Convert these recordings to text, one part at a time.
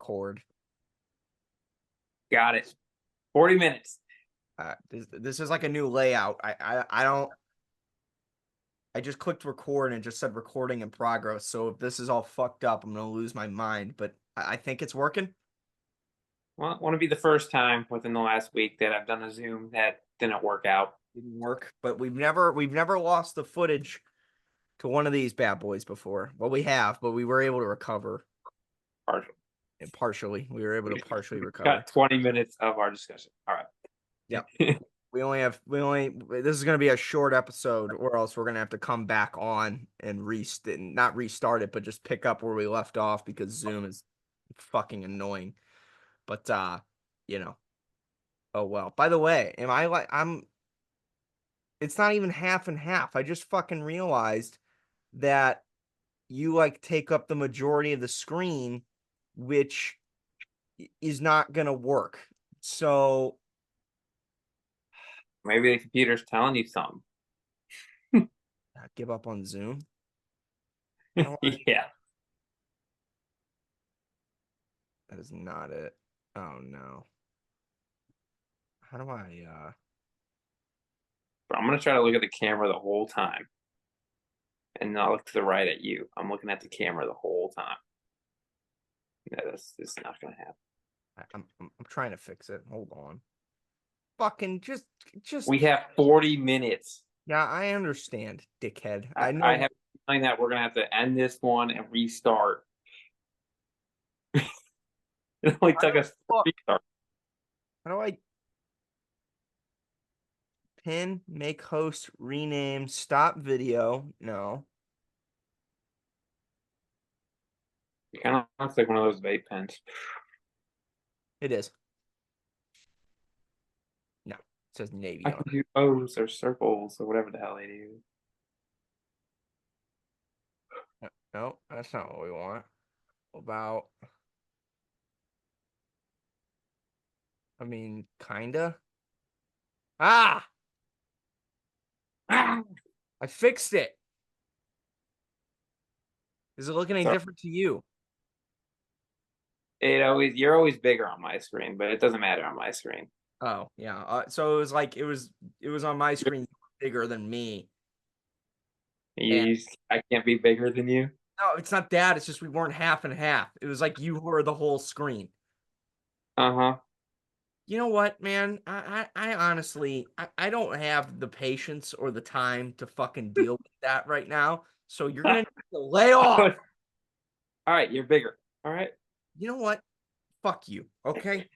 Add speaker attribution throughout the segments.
Speaker 1: record.
Speaker 2: Got it. 40 minutes.
Speaker 1: This is like a new layout. I don't. I just clicked record and it just said recording in progress. So if this is all fucked up, I'm gonna lose my mind. But I think it's working.
Speaker 2: Well, want to be the first time within the last week that I've done a Zoom that didn't work out.
Speaker 1: Didn't work, but we've never lost the footage to one of these bad boys before. Well, we have, but we were able to recover.
Speaker 2: Partial.
Speaker 1: And partially, we were able to partially
Speaker 2: We
Speaker 1: recover.
Speaker 2: got 20 minutes of our discussion. All
Speaker 1: Yep.
Speaker 2: right.
Speaker 1: This is going to be a short episode, or else we're going to have to come back on and not restart it, but just pick up where we left off because Zoom is fucking annoying. But, you know, oh well. By the way, it's not even half and half. I just fucking realized that you like take up the majority of the screen, which is not going to work. So,
Speaker 2: Maybe the computer's telling you something.
Speaker 1: give up on Zoom. How do I?
Speaker 2: Yeah.
Speaker 1: That is not it. Oh no. How do
Speaker 2: But I'm going to try to look at the camera the whole time and not look to the right at you. I'm looking at the camera the whole time. Yeah, this is not going to happen.
Speaker 1: I'm trying to fix it. Hold on. Fucking just
Speaker 2: We have 40 minutes.
Speaker 1: yeah, I understand, dickhead. I
Speaker 2: I
Speaker 1: know.
Speaker 2: have a feeling that we're going to have to end this one and restart. It only took us to
Speaker 1: Fuck.
Speaker 2: restart.
Speaker 1: How do I pin, make host, rename, stop video? No.
Speaker 2: It kind of looks like one of those vape pens.
Speaker 1: It is. No. It says
Speaker 2: I
Speaker 1: Navy on
Speaker 2: can do O's or circles or whatever the hell they do.
Speaker 1: it. No, that's not what we want. About I mean, kinda. Ah!
Speaker 2: Ah!
Speaker 1: I fixed it. Is it looking any
Speaker 2: So
Speaker 1: different to you?
Speaker 2: you're always bigger on my screen, but it doesn't matter on my screen.
Speaker 1: Oh, yeah. So it was like it was on my screen bigger than me. And
Speaker 2: I can't be bigger than you.
Speaker 1: no, it's not that. It's just we weren't half and half. It was like you were the whole screen.
Speaker 2: Uh-huh.
Speaker 1: You know what, man? I honestly I don't have the patience or the time to fucking deal with that right now. So you're gonna need to lay off.
Speaker 2: All right, you're bigger. All right.
Speaker 1: You know what? Fuck you. Okay.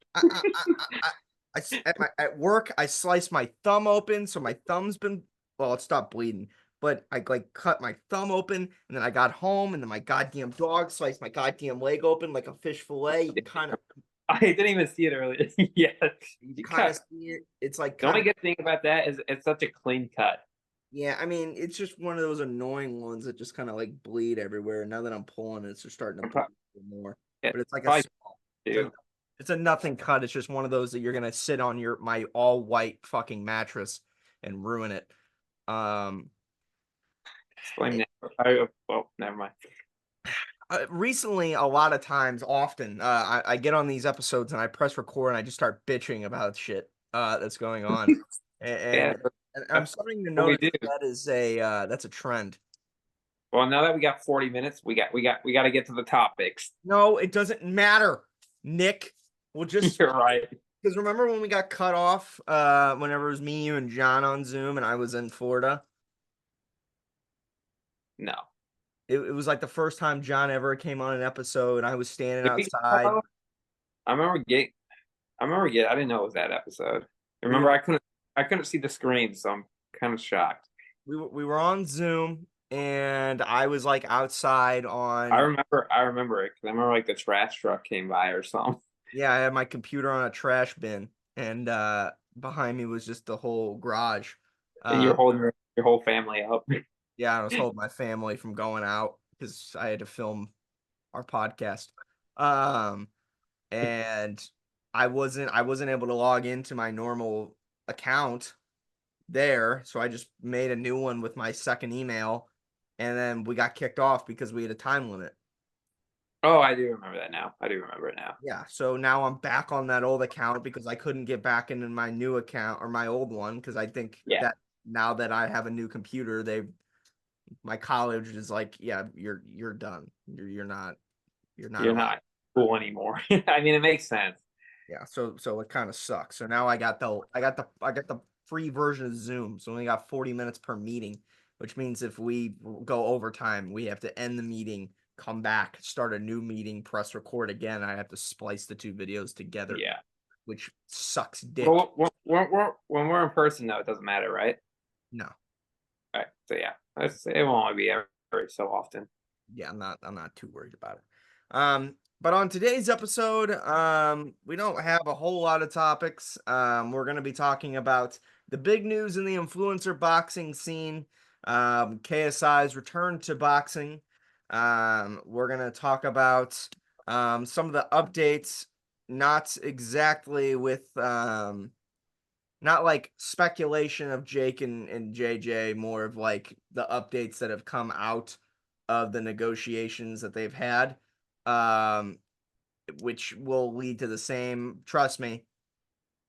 Speaker 1: At work, I sliced my thumb open, so my thumb's been well, it stopped bleeding. But I like cut my thumb open, and then I got home, and then my goddamn dog sliced my goddamn leg open like a fish fillet.
Speaker 2: I didn't even see it earlier. Yeah.
Speaker 1: You
Speaker 2: You
Speaker 1: kind of
Speaker 2: cut.
Speaker 1: see it. It's like
Speaker 2: The
Speaker 1: kind
Speaker 2: only
Speaker 1: of
Speaker 2: good thing about that is it's such a clean cut.
Speaker 1: yeah. I mean, it's just one of those annoying ones that just kind of like bleed everywhere. And now that I'm pulling it, it's just starting to
Speaker 2: I'm
Speaker 1: bleed
Speaker 2: pro-
Speaker 1: a little more.
Speaker 2: yeah,
Speaker 1: But it's like
Speaker 2: probably
Speaker 1: it's a
Speaker 2: do.
Speaker 1: it's a nothing cut. It's just one of those that you're gonna sit on my all white fucking mattress and ruin it. Um,
Speaker 2: Explain that. Well, never mind.
Speaker 1: recently, a lot of times, often, I get on these episodes and I press record and I just start bitching about shit that's going on,
Speaker 2: Yeah,
Speaker 1: and I'm
Speaker 2: that's
Speaker 1: starting to
Speaker 2: what we
Speaker 1: notice
Speaker 2: do.
Speaker 1: that's a trend.
Speaker 2: Well, now that we got 40 minutes, we got to get to the topics.
Speaker 1: No, it doesn't matter, Nick. We'll just
Speaker 2: You're right.
Speaker 1: because remember when we got cut off, whenever it was me, you, and John on Zoom, and I was in Florida.
Speaker 2: No.
Speaker 1: It was like the first time John ever came on an episode, and I was standing
Speaker 2: Did we get cut
Speaker 1: outside.
Speaker 2: off? I remember getting. I didn't know it was that episode.
Speaker 1: We
Speaker 2: Remember,
Speaker 1: were
Speaker 2: I couldn't see the screen, so I'm kind of shocked.
Speaker 1: we were on Zoom, and I was like outside on.
Speaker 2: I remember it because I remember like the trash truck came by or something,
Speaker 1: Yeah, I had my computer on a trash bin, and behind me was just the whole garage.
Speaker 2: and you were
Speaker 1: Um,
Speaker 2: holding your whole family up.
Speaker 1: yeah, I was holding my family from going out because I had to film our podcast. Um, and I wasn't able to log into my normal account there, so I just made a new one with my second email, and then we got kicked off because we had a time limit.
Speaker 2: Oh, I do remember that now. I do remember it now.
Speaker 1: Yeah, so now I'm back on that old account because I couldn't get back into my new account or my old one because I think
Speaker 2: Yeah,
Speaker 1: that now that I have a new computer, my college is like, yeah, you're done. You're not
Speaker 2: you're
Speaker 1: allowed.
Speaker 2: not cool anymore. I mean, it makes sense.
Speaker 1: Yeah, so it kind of sucks. So now I got the free version of Zoom. So we only got 40 minutes per meeting, which means if we go overtime, we have to end the meeting, come back, start a new meeting, press record again. I have to splice the two videos together,
Speaker 2: Yeah.
Speaker 1: which sucks dick.
Speaker 2: Well, when we're in person, though, it doesn't matter, right?
Speaker 1: No.
Speaker 2: Right. So yeah, it won't only be every so often.
Speaker 1: Yeah, I'm not too worried about it. But on today's episode, we don't have a whole lot of topics. We're gonna be talking about the big news in the influencer boxing scene, KSI's return to boxing. We're gonna talk about some of the updates, not exactly with not like speculation of Jake and JJ, more of like the updates that have come out of the negotiations that they've had, um, which will lead to the same. Trust me,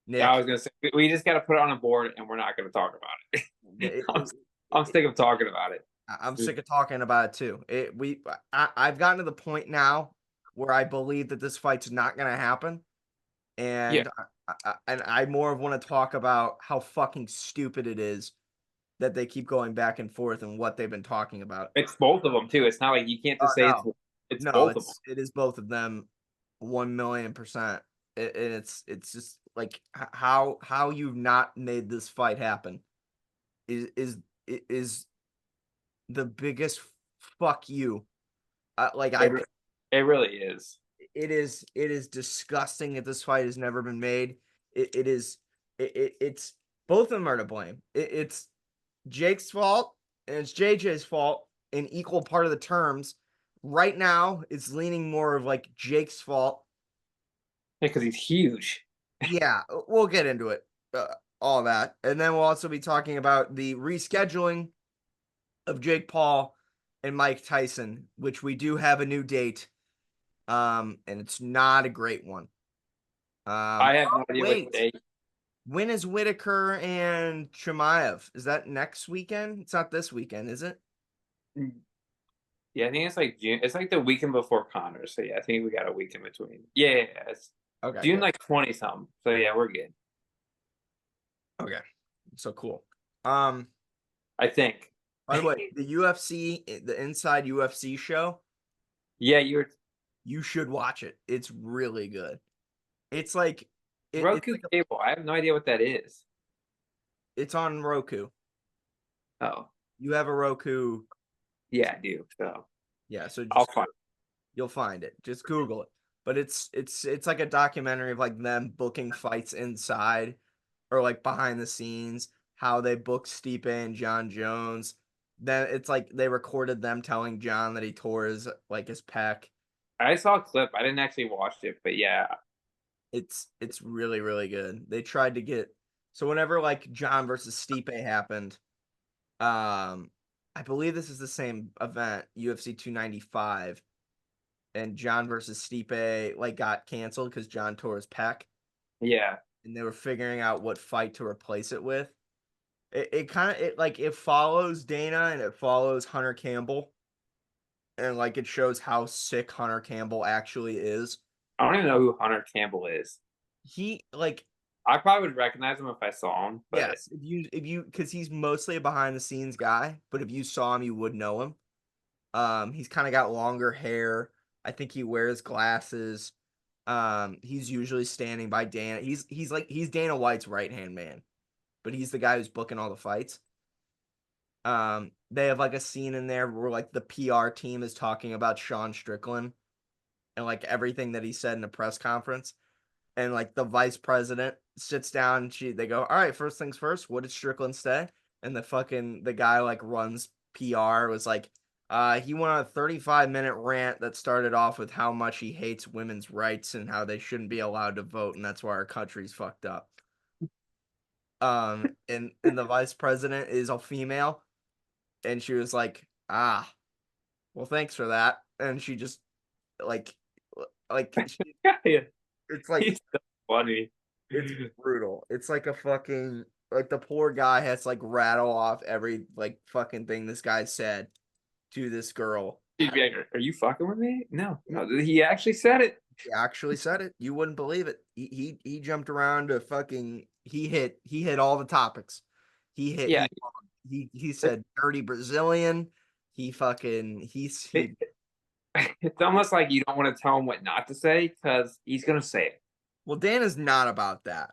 Speaker 2: Yeah, I
Speaker 1: Nick.
Speaker 2: was gonna say we just got to put it on a board, and we're not gonna talk about it.
Speaker 1: It,
Speaker 2: I'm,
Speaker 1: it,
Speaker 2: I'm
Speaker 1: it,
Speaker 2: sick of talking about it.
Speaker 1: I'm sick of talking about it too. I've gotten to the point now where I believe that this fight's not going to happen,
Speaker 2: Yeah,
Speaker 1: and I more of want to talk about how fucking stupid it is that they keep going back and forth and what they've been talking about.
Speaker 2: it's both of them too. It's not like you can't
Speaker 1: Oh
Speaker 2: just say
Speaker 1: no,
Speaker 2: it's
Speaker 1: no,
Speaker 2: both of them.
Speaker 1: it is both of them, 1,000,000%. And it's just like how you've not made this fight happen is the biggest fuck you. Like
Speaker 2: It, it really is.
Speaker 1: it is disgusting that this fight has never been made. It is it's both of them are to blame. It's Jake's fault and it's JJ's fault in equal part of the terms. Right now, it's leaning more of like Jake's fault.
Speaker 2: Yeah, because he's huge.
Speaker 1: Yeah, we'll get into it, all that, and then we'll also be talking about the rescheduling of Jake Paul and Mike Tyson, which we do have a new date, and it's not a great one.
Speaker 2: I have no idea what
Speaker 1: Wait,
Speaker 2: day.
Speaker 1: when is Whitaker and Chimaev? Is that next weekend? It's not this weekend, is it?
Speaker 2: Yeah, I think it's like June. It's like the weekend before Connor. So yeah, I think we got a week in between. Yeah, it's
Speaker 1: Okay,
Speaker 2: June
Speaker 1: good.
Speaker 2: like 20 something. So yeah, we're good.
Speaker 1: Okay, so cool. Um,
Speaker 2: I think.
Speaker 1: by the way, the UFC, the Inside UFC show,
Speaker 2: Yeah, you're
Speaker 1: you should watch it. It's really good. It's like it's
Speaker 2: Roku
Speaker 1: like
Speaker 2: cable. I have no idea what that is.
Speaker 1: it's on Roku.
Speaker 2: Oh,
Speaker 1: You have a Roku,
Speaker 2: yeah, I do. So
Speaker 1: yeah. So
Speaker 2: I'll
Speaker 1: just
Speaker 2: find.
Speaker 1: you'll find it. Just Google it. But it's like a documentary of like them booking fights inside or like behind the scenes, how they booked Stipe and John Jones. Then it's like they recorded them telling John that he tore his pec.
Speaker 2: I saw a clip. I didn't actually watch it, but yeah,
Speaker 1: It's really really good. They tried to get so whenever like John versus Stipe happened, I believe this is the same event, UFC 295, and John versus Stipe like got canceled because John tore his pec,
Speaker 2: yeah.
Speaker 1: and they were figuring out what fight to replace it with. It kind of it follows Dana and it follows Hunter Campbell, and like it shows how sick Hunter Campbell actually is.
Speaker 2: I don't even know who Hunter Campbell is.
Speaker 1: He like
Speaker 2: I probably would recognize him if I saw him, but
Speaker 1: yes, if you because he's mostly a behind the scenes guy, but if you saw him, you would know him. He's kind of got longer hair. I think he wears glasses. He's usually standing by Dana. He's Dana White's right hand man, but he's the guy who's booking all the fights. They have like a scene in there where like the PR team is talking about Sean Strickland and like everything that he said in a press conference. And like the vice president sits down and they go, all right, first things first, what did Strickland say? And the guy like runs PR was like, he went on a 35-minute rant that started off with how much he hates women's rights and how they shouldn't be allowed to vote, and that's why our country's fucked up. And the vice president is a female, and she was like, well, thanks for that. And she just like like
Speaker 2: Yeah,
Speaker 1: it's like
Speaker 2: he's so funny.
Speaker 1: it's brutal. It's like a fucking like the poor guy has to like rattle off every like fucking thing this guy said to this girl.
Speaker 2: He'd be like, "Are you fucking with me?" No, no, he actually said it.
Speaker 1: He actually said it. You wouldn't believe it. He jumped around to fucking he hit all the topics. He hit
Speaker 2: Yeah,
Speaker 1: he said dirty Brazilian. He fucking he
Speaker 2: it's almost like you don't want to tell him what not to say because he's gonna say it.
Speaker 1: well Dana's not about that.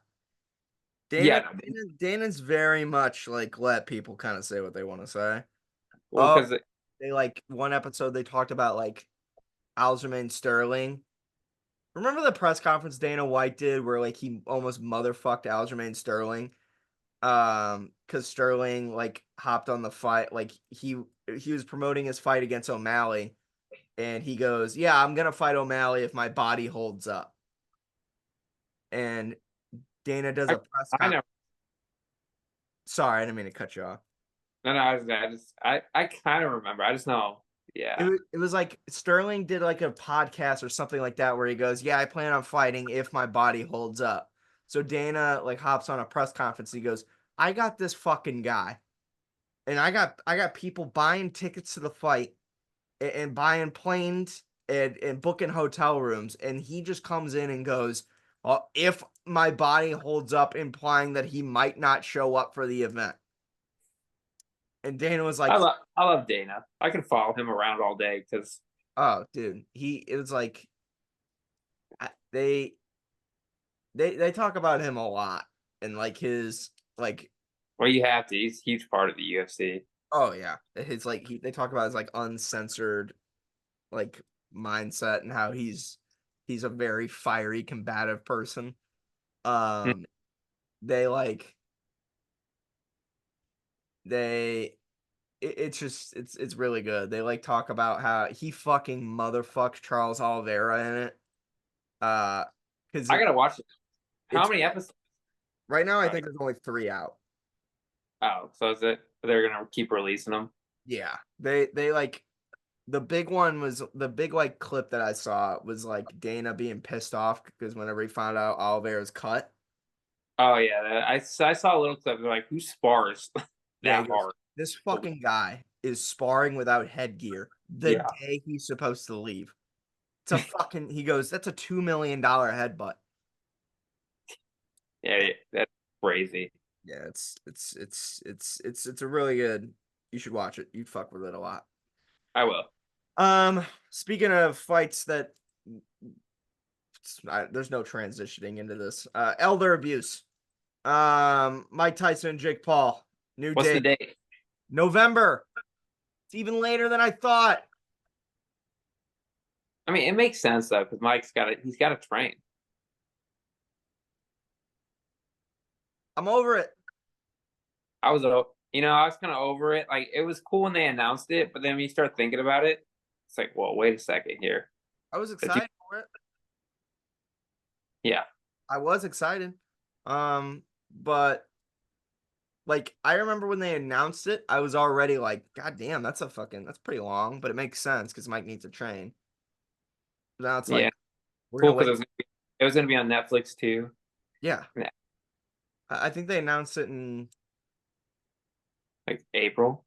Speaker 2: Yeah,
Speaker 1: Dana,
Speaker 2: no,
Speaker 1: Dana's very much like let people kind of say what they want to say.
Speaker 2: well,
Speaker 1: Oh,
Speaker 2: because
Speaker 1: they like one episode they talked about like Aljamain Sterling. Remember the press conference Dana White did where like he almost motherfucked Aljamain Sterling? Because Sterling like hopped on the fight, like he was promoting his fight against O'Malley, and he goes, "Yeah, I'm gonna fight O'Malley if my body holds up." And Dana does
Speaker 2: I,
Speaker 1: a press
Speaker 2: I
Speaker 1: conference.
Speaker 2: know.
Speaker 1: Sorry, I didn't mean to cut you off.
Speaker 2: No, no, I kind of remember. I just know.
Speaker 1: It
Speaker 2: Yeah,
Speaker 1: was, it was like Sterling did like a podcast or something like that where he goes, "Yeah, I plan on fighting if my body holds up." So Dana like hops on a press conference and he goes, "I got this fucking guy, and I got people buying tickets to the fight and buying planes and booking hotel rooms, and he just comes in and goes, well, if my body holds up, implying that he might not show up for the event." And Dana was like,
Speaker 2: I love Dana. I can follow him around all day because
Speaker 1: "Oh, dude, it was like they they talk about him a lot and like his like
Speaker 2: well, you have to. He's a huge part of the UFC.
Speaker 1: oh yeah his like they talk about his like uncensored like mindset and how he's a very fiery combative person.
Speaker 2: Hmm.
Speaker 1: um they like they it's just it's really good. They like talk about how he fucking motherfucked Charles Oliveira in it. Because
Speaker 2: I gotta watch it. How
Speaker 1: it's
Speaker 2: many episodes?
Speaker 1: right now I
Speaker 2: Are
Speaker 1: think there's only 3 out.
Speaker 2: Oh, so is it? They're gonna keep releasing them.
Speaker 1: Yeah, they like the big one was the big like clip that I saw was like Dana being pissed off because whenever he found out Oliveira's cut,
Speaker 2: Oh yeah, I saw a little clip. They're like, who spars
Speaker 1: yeah, he
Speaker 2: that
Speaker 1: goes,
Speaker 2: hard?
Speaker 1: "This fucking guy is sparring without headgear the
Speaker 2: Yeah,
Speaker 1: day he's supposed to leave." It's a fucking he goes, "That's a $2 million headbutt."
Speaker 2: yeah, that's crazy.
Speaker 1: Yeah, it's a really good. You should watch it. You'd fuck with it a lot.
Speaker 2: I will.
Speaker 1: Speaking of fights that there's no transitioning into this. Elder abuse. Mike Tyson and Jake Paul. New
Speaker 2: What's the
Speaker 1: date,
Speaker 2: date?
Speaker 1: November. It's even later than I thought.
Speaker 2: I mean, it makes sense though, because Mike's got to he's got to train.
Speaker 1: I'm over it.
Speaker 2: I was kind of over it. Like it was cool when they announced it, but then when you start thinking about it, it's like, well, wait a second here.
Speaker 1: I was
Speaker 2: That you,
Speaker 1: excited for it.
Speaker 2: yeah,
Speaker 1: I was excited. But like I remember when they announced it, I was already like, God damn, that's pretty long, but it makes sense because Mike needs to train. Now it's
Speaker 2: yeah,
Speaker 1: like we're
Speaker 2: cool
Speaker 1: gonna
Speaker 2: because
Speaker 1: wait.
Speaker 2: it was gonna be on Netflix too.
Speaker 1: Yeah,
Speaker 2: Yeah,
Speaker 1: I think they announced it in
Speaker 2: like April.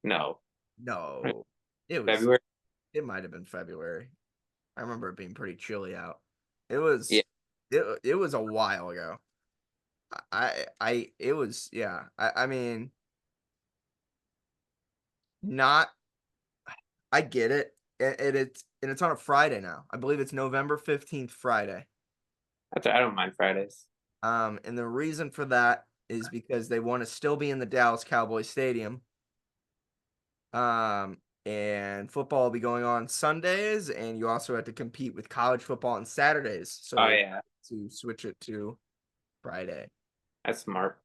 Speaker 2: No,
Speaker 1: no, it was
Speaker 2: February.
Speaker 1: it might have been February. I remember it being pretty chilly out.
Speaker 2: Yeah,
Speaker 1: It was a while ago. It was yeah. I mean not I get it. It's on a Friday now. I believe it's November 15th Friday.
Speaker 2: I don't mind Fridays.
Speaker 1: And the reason for that is because they want to still be in the Dallas Cowboys Stadium. And football will be going on Sundays, and you also have to compete with college football on Saturdays. So
Speaker 2: Oh
Speaker 1: they
Speaker 2: yeah,
Speaker 1: to switch it to Friday.
Speaker 2: that's smart.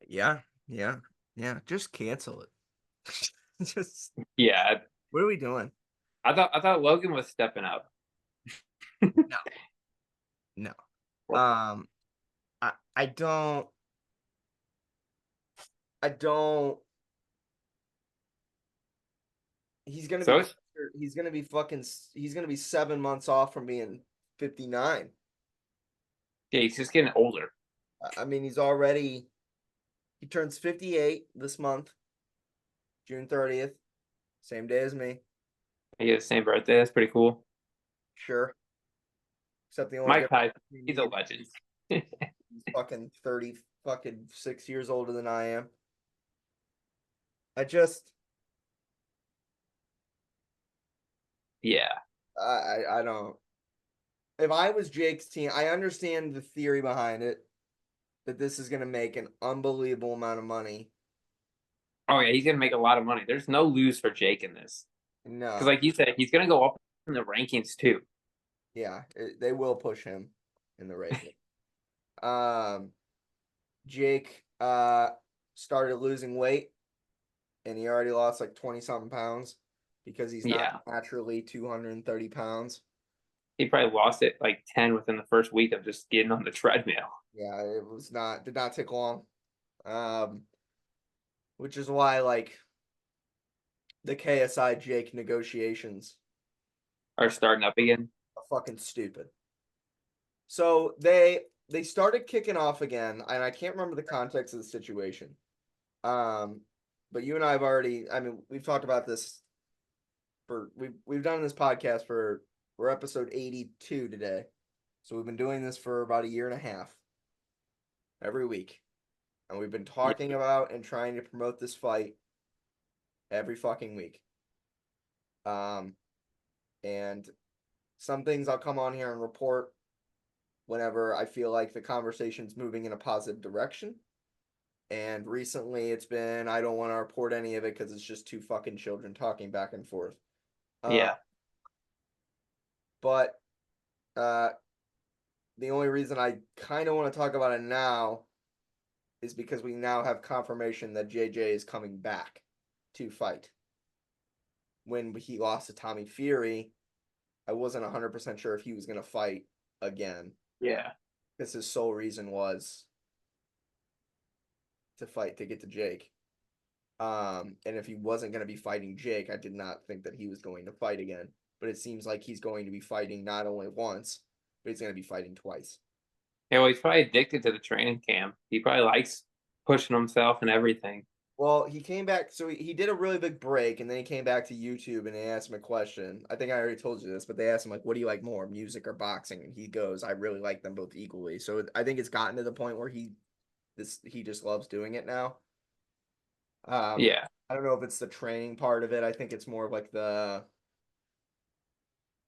Speaker 1: Yeah, yeah, yeah. Just cancel it. Just
Speaker 2: Yeah,
Speaker 1: what are we doing?
Speaker 2: I thought Logan was stepping up.
Speaker 1: No, no.
Speaker 2: Well,
Speaker 1: Um, I don't. He's gonna be
Speaker 2: so
Speaker 1: good.
Speaker 2: is
Speaker 1: He's gonna be fucking. He's gonna be 7 months off from being 59.
Speaker 2: Yeah, he's just getting older.
Speaker 1: I mean, he's already. He turns 58 this month, June 30th, same day as me.
Speaker 2: He has the same birthday. That's pretty cool.
Speaker 1: Sure. Except the only
Speaker 2: Mike
Speaker 1: difference
Speaker 2: Tyson,
Speaker 1: between
Speaker 2: he's
Speaker 1: me
Speaker 2: a
Speaker 1: and
Speaker 2: legend.
Speaker 1: he's fucking 30 fucking 6 years older than I am. I just
Speaker 2: Yeah.
Speaker 1: I don't. If I was Jake's team, I understand the theory behind it that this is gonna make an unbelievable amount of money.
Speaker 2: Oh yeah, he's gonna make a lot of money. There's no lose for Jake in this because,
Speaker 1: No,
Speaker 2: like you said, he's gonna go up in the rankings too.
Speaker 1: yeah, they will push him in the ranking. Um, Jake started losing weight, and he already lost like 20 something pounds because he's not
Speaker 2: Yeah,
Speaker 1: naturally 230 pounds.
Speaker 2: he probably lost it like 10 within the first week of just getting on the treadmill.
Speaker 1: Yeah, did not take long. Um, which is why like the KSI Jake negotiations
Speaker 2: Are starting up again.
Speaker 1: are fucking stupid. So they started kicking off again, and I can't remember the context of the situation. Um, but you and I have already. I mean, we've talked about this for we've done this podcast for we're episode 82 today. So we've been doing this for about a year and a half every week. And we've been
Speaker 2: Yeah,
Speaker 1: talking about and trying to promote this fight every fucking week. Um, and some things I'll come on here and report whenever I feel like the conversation's moving in a positive direction. And recently it's been I don't want to report any of it because it's just two fucking children talking back and forth. Uh,
Speaker 2: yeah,
Speaker 1: but uh, the only reason I kind of want to talk about it now is because we now have confirmation that JJ is coming back to fight. When he lost to Tommy Fury, I wasn't 100% sure if he was going to fight again
Speaker 2: yeah.
Speaker 1: because his sole reason was to fight to get to Jake. And if he wasn't going to be fighting Jake, I did not think that he was going to fight again. But it seems like he's going to be fighting not only once, but he's going to be fighting twice.
Speaker 2: Yeah, well, he's probably addicted to the training camp. He probably likes pushing himself and everything.
Speaker 1: Well, he came back, so he did a really big break, and then he came back to YouTube and they asked him a question. I think I already told you this, but they asked him like, "What do you like more, music or boxing?" And he goes, "I really like them both equally." So I think it's gotten to the point where he just loves doing it now.
Speaker 2: Yeah,
Speaker 1: I don't know if it's the training part of it. I think it's more of like the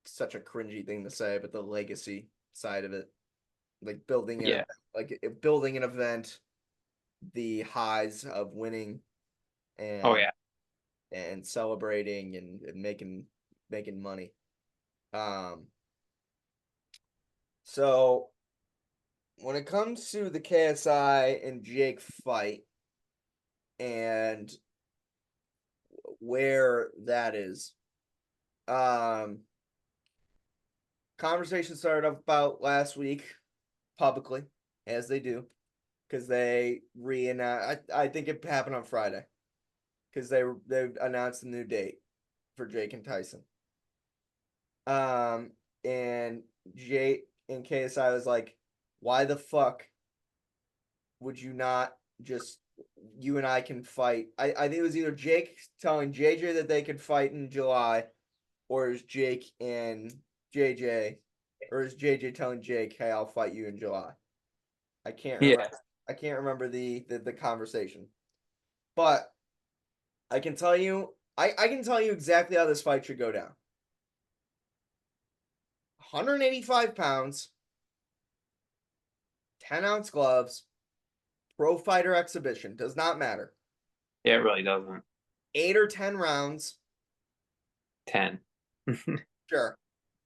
Speaker 1: such a cringy thing to say, but the legacy side of it, like building an
Speaker 2: yeah.
Speaker 1: event, building an event, the highs of winning
Speaker 2: Oh
Speaker 1: and
Speaker 2: yeah,
Speaker 1: celebrating and making money. Um, so when it comes to the KSI and Jake fight and where that is, um, conversation started about last week publicly, as they do, because they reenact. I think it happened on Friday because they announced a new date for Jake and Tyson. Um, and Jake and KSI was like, "Why the fuck would you not just you and I can fight?" I think it was either Jake telling JJ that they could fight in July, or is Jake and JJ, or is JJ telling Jake, "Hey, I'll fight you in July." I can't remember.
Speaker 2: yeah.
Speaker 1: I can't remember the conversation, but I can tell you. I can tell you exactly how this fight should go down. 185 pounds, 10-ounce gloves, pro fighter exhibition. Does not matter.
Speaker 2: Yeah, it really doesn't.
Speaker 1: 8 or 10 rounds.
Speaker 2: 10.
Speaker 1: Sure.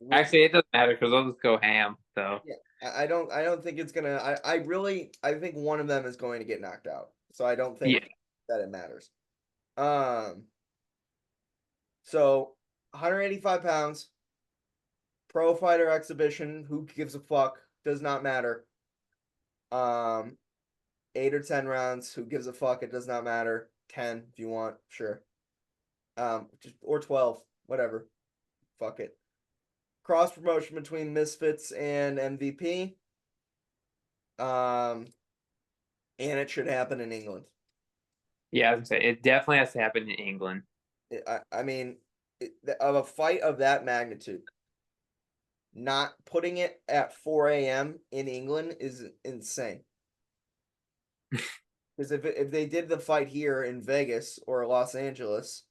Speaker 1: We'll
Speaker 2: Actually, it doesn't matter because I'll just go ham. So
Speaker 1: yeah. I don't think it's gonna I think one of them is going to get knocked out. So I don't
Speaker 2: yeah,
Speaker 1: think that it matters. Um so 185 pounds, pro fighter exhibition, who gives a fuck? Does not matter. Um 8 or 10 rounds, who gives a fuck? It does not matter. 10 if you want, sure. Just or 12, whatever. Fuck it. Cross promotion between Misfits and MVP. And it should happen in England.
Speaker 2: Yeah, I was gonna say it definitely has to happen in England.
Speaker 1: I mean, of a fight of that magnitude, not putting it at 4 a.m. in England is insane. Because if they did the fight here in Vegas or Los Angeles,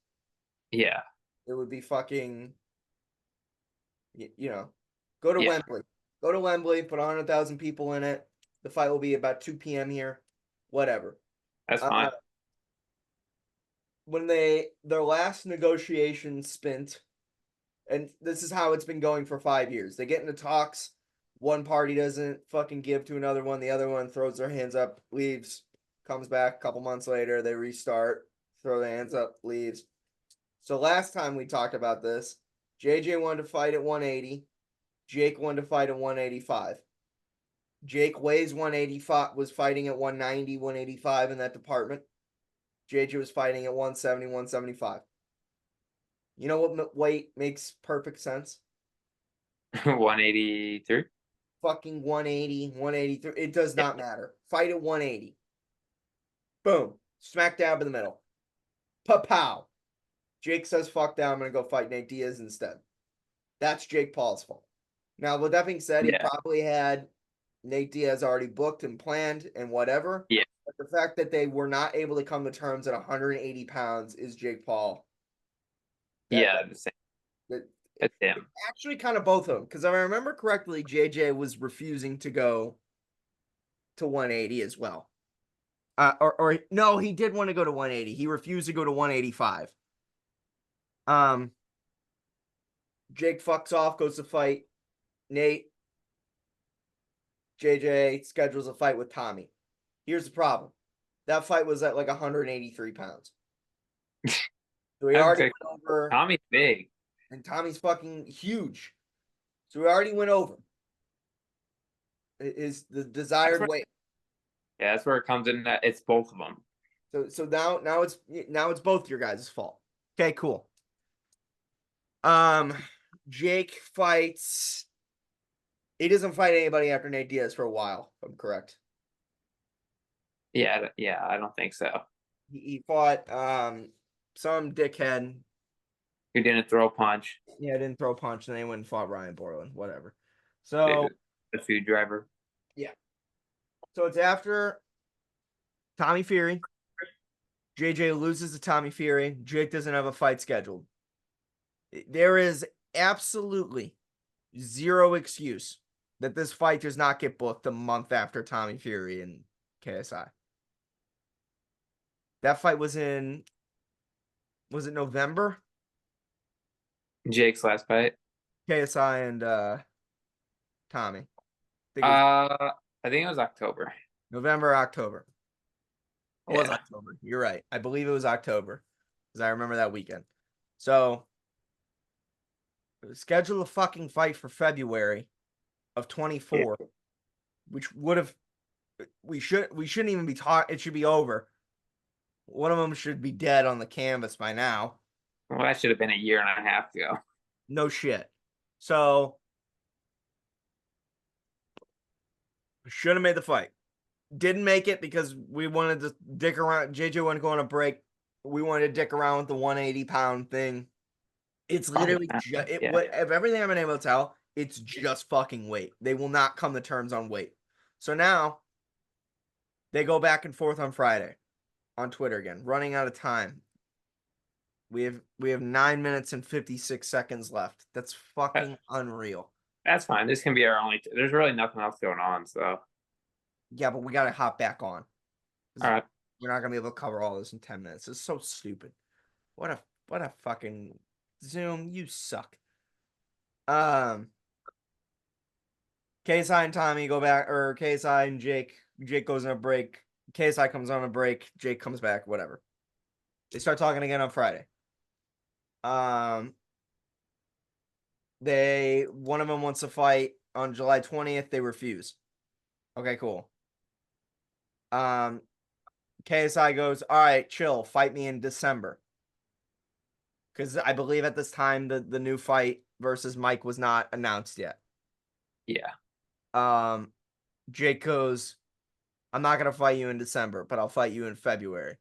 Speaker 2: Yeah,
Speaker 1: it would be fucking, you know, go to
Speaker 2: yeah,
Speaker 1: Wembley. Go to Wembley, put 100,000 people in it. The fight will be about 2 p.m. here. Whatever.
Speaker 2: that's fine.
Speaker 1: When their last negotiation spent, and this is how it's been going for 5 years. They get into talks. One party doesn't fucking give to another one. The other one throws their hands up, leaves, comes back a couple months later. They restart, throw their hands up, leaves. So last time we talked about this, JJ wanted to fight at 180. Jake wanted to fight at 185. Jake weighs 185, was fighting at 190, 185 in that department. JJ was fighting at 170, 175. You know what weight makes perfect sense?
Speaker 2: 183.
Speaker 1: Fucking 180, 183. It does not matter. Fight at 180. Boom. Smack dab in the middle. Pa-pow. Jake says, fuck that. I'm going to go fight Nate Diaz instead. That's Jake Paul's fault. Now, with that being said, he
Speaker 2: Yeah,
Speaker 1: probably had Nate Diaz already booked and planned and whatever.
Speaker 2: yeah,
Speaker 1: But the fact that they were not able to come to terms at 180 pounds is Jake Paul. That,
Speaker 2: yeah. The same.
Speaker 1: that
Speaker 2: That's him.
Speaker 1: actually kind of both of them. Because if I remember correctly, JJ was refusing to go to 180 as well. Or no, he did want to go to 180. He refused to go to 185. Um, Jake fucks off, goes to fight Nate. JJ schedules a fight with Tommy. Here's the problem. That fight was at like 183 pounds. So we
Speaker 2: I was
Speaker 1: already
Speaker 2: gonna say,
Speaker 1: went over,
Speaker 2: Tommy's big.
Speaker 1: and Tommy's fucking huge. So we already went over. Is the
Speaker 2: That's
Speaker 1: desired
Speaker 2: where,
Speaker 1: weight.
Speaker 2: yeah, that's where it comes in. That it's both of them.
Speaker 1: So now it's both your guys' fault. Okay, cool. Jake fights. He doesn't fight anybody after Nate Diaz for a while, if I'm correct.
Speaker 2: Yeah, yeah. I don't think so.
Speaker 1: He fought some dickhead.
Speaker 2: He didn't throw a punch.
Speaker 1: Yeah, didn't throw a punch, and then he went and fought Ryan Borland, whatever.
Speaker 2: The,
Speaker 1: So
Speaker 2: the food driver.
Speaker 1: yeah. So it's after Tommy Fury. JJ loses to Tommy Fury. Jake doesn't have a fight scheduled. There is absolutely zero excuse that this fight does not get booked a month after Tommy Fury and KSI. That fight was in, was it November?
Speaker 2: Jake's last fight.
Speaker 1: KSI and Tommy. I think it was
Speaker 2: I think it was October.
Speaker 1: November, October. It was
Speaker 2: Yeah,
Speaker 1: October. You're right. I believe it was October because I remember that weekend. So schedule a fucking fight for February of 24, which would have we shouldn't even be taught. It should be over. One of them should be dead on the canvas by now.
Speaker 2: well, that should have been a year and a half ago.
Speaker 1: No shit. So should have made the fight. Didn't make it because we wanted to dick around. JJ wanted to go on a break. We wanted to dick around with the 180-pound thing. It's literally just
Speaker 2: Yeah.
Speaker 1: if everything I've been able to tell, it's just fucking weight. They will not come to terms on weight. So now they go back and forth on Friday on Twitter again, running out of time. We have 9 minutes and 56 seconds left. That's fucking unreal.
Speaker 2: That's fine. This can be our only. There's really nothing else going on, so.
Speaker 1: Yeah, but we gotta hop back on.
Speaker 2: All right.
Speaker 1: We're not gonna be able to cover all this in 10 minutes. It's so stupid. What a fucking Zoom. You suck. KSI and Tommy go back, or KSI and Jake. Jake goes on a break. KSI comes on a break. Jake comes back. Whatever. They start talking again on Friday. One of them wants to fight on July 20th. They refuse. Okay, cool. KSI goes, all right, chill. Fight me in December. because I believe at this time the new fight versus Mike was not announced yet.
Speaker 2: Yeah.
Speaker 1: Jake goes, I'm not gonna fight you in December, but I'll fight you in February.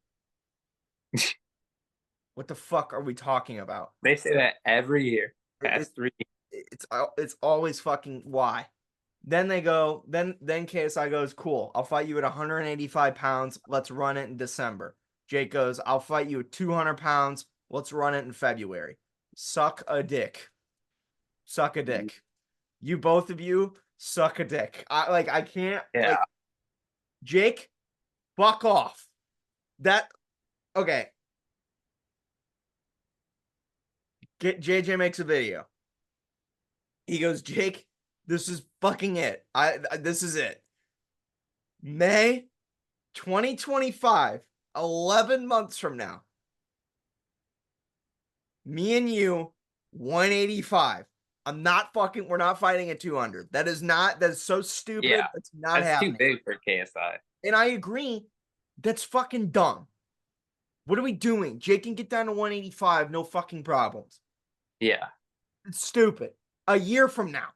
Speaker 1: What the fuck are we talking about?
Speaker 2: They say that every year,
Speaker 1: It,
Speaker 2: past 3
Speaker 1: it's always fucking why. Then they go, then KSI goes, cool. I'll fight you at 185 pounds. Let's run it in December. Jake goes, I'll fight you at 200 pounds. Let's run it in February. Suck a dick. Suck a
Speaker 2: years.
Speaker 1: dick. You both of you suck a dick. I can't
Speaker 2: Yeah.
Speaker 1: like Jake, fuck off. That okay. JJ makes a video. He goes, Jake, this is fucking it. This is it. May 2025, 11 months from now. Me and you, 185. We're not fighting at 200. That's so stupid.
Speaker 2: Yeah.
Speaker 1: That's not
Speaker 2: That's too
Speaker 1: happening.
Speaker 2: big for KSI.
Speaker 1: And I agree, that's fucking dumb. What are we doing? Jake can get down to 185, no fucking problems.
Speaker 2: Yeah.
Speaker 1: It's stupid. A year from now.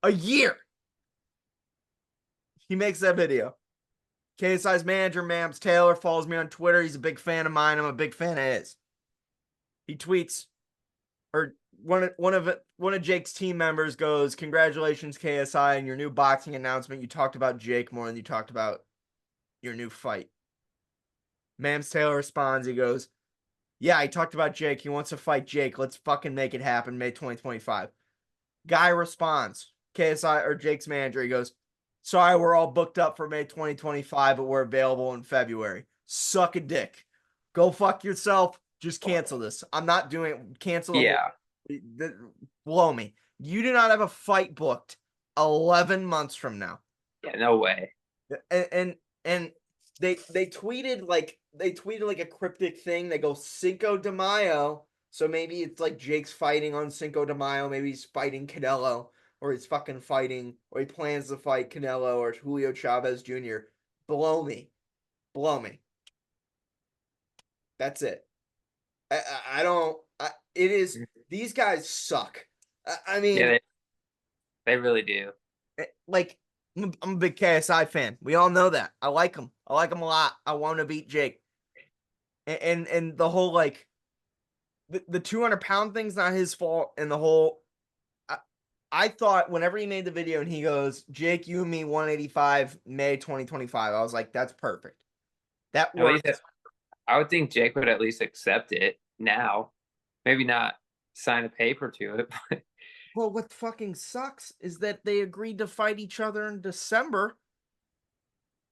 Speaker 1: A year. He makes that video. KSI's manager, Mams Taylor, follows me on Twitter. He's a big fan of mine. I'm a big fan of his. He tweets, or one of Jake's team members goes, "Congratulations, KSI, on your new boxing announcement. You talked about Jake more than you talked about your new fight." Mams Taylor responds. He goes, "Yeah, I talked about Jake. He wants to fight Jake. Let's fucking make it happen, May 2025." Guy responds, KSI or Jake's manager. He goes, "Sorry, we're all booked up for May 2025, but we're available in February. Suck a dick. Go fuck yourself. Just cancel this. I'm not doing it. Cancel the
Speaker 2: Yeah.
Speaker 1: whole. Blow me. You do not have a fight booked 11 months from now."
Speaker 2: Yeah. No way.
Speaker 1: And they tweeted like a cryptic thing. They go Cinco de Mayo. So maybe it's like Jake's fighting on Cinco de Mayo. Maybe he's fighting Canelo, or he's fucking fighting, or he plans to fight Canelo or Julio Chavez Jr. Blow me. Blow me. That's it. I don't. It is. These guys suck. I mean,
Speaker 2: Yeah. They really do.
Speaker 1: like, I'm a big KSI fan. We all know that. I like him. I like him a lot. I want to beat Jake. And the whole like the 200-pound thing's not his fault. And the whole I thought whenever he made the video and he goes, Jake, you and me 185 May 2025, I was like, that's perfect. That
Speaker 2: At least
Speaker 1: works.
Speaker 2: I would think Jake would at least accept it now. Maybe not sign a paper to it, but
Speaker 1: Well, what fucking sucks is that they agreed to fight each other in December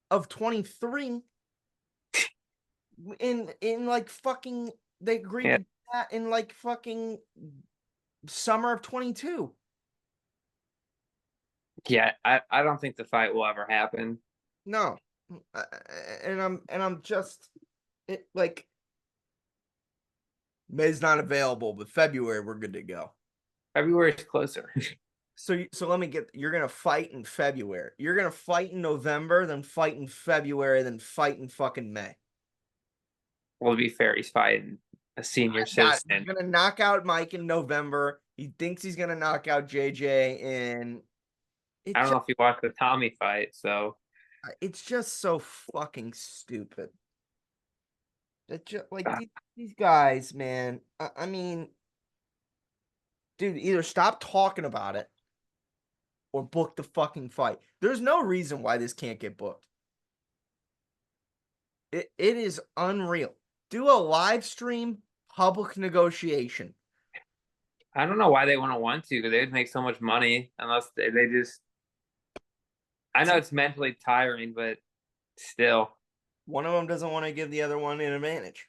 Speaker 1: of 23 in like fucking they agreed
Speaker 2: yeah.
Speaker 1: to do that in like fucking summer of 22.
Speaker 2: Yeah. I don't think the fight will ever happen.
Speaker 1: No. And I'm just like May's not available, but February we're good to go.
Speaker 2: February's closer.
Speaker 1: So let me get you're gonna fight in February. You're gonna fight in November, then fight in February, then fight in fucking May.
Speaker 2: Well, to be fair, he's fighting a senior
Speaker 1: He's
Speaker 2: citizen.
Speaker 1: gonna knock out Mike in November. He thinks he's gonna knock out JJ in
Speaker 2: I
Speaker 1: it
Speaker 2: don't know
Speaker 1: just
Speaker 2: if you watched the Tommy fight, so
Speaker 1: it's just so fucking stupid. That just like
Speaker 2: uh,
Speaker 1: these guys, man. I mean, dude, either stop talking about it or book the fucking fight. There's no reason why this can't get booked. It is unreal. Do a live stream public negotiation.
Speaker 2: I don't know why they wouldn't want to because they would make so much money unless they just. I know it's mentally tiring, but still,
Speaker 1: One of them doesn't want to give the other one an advantage.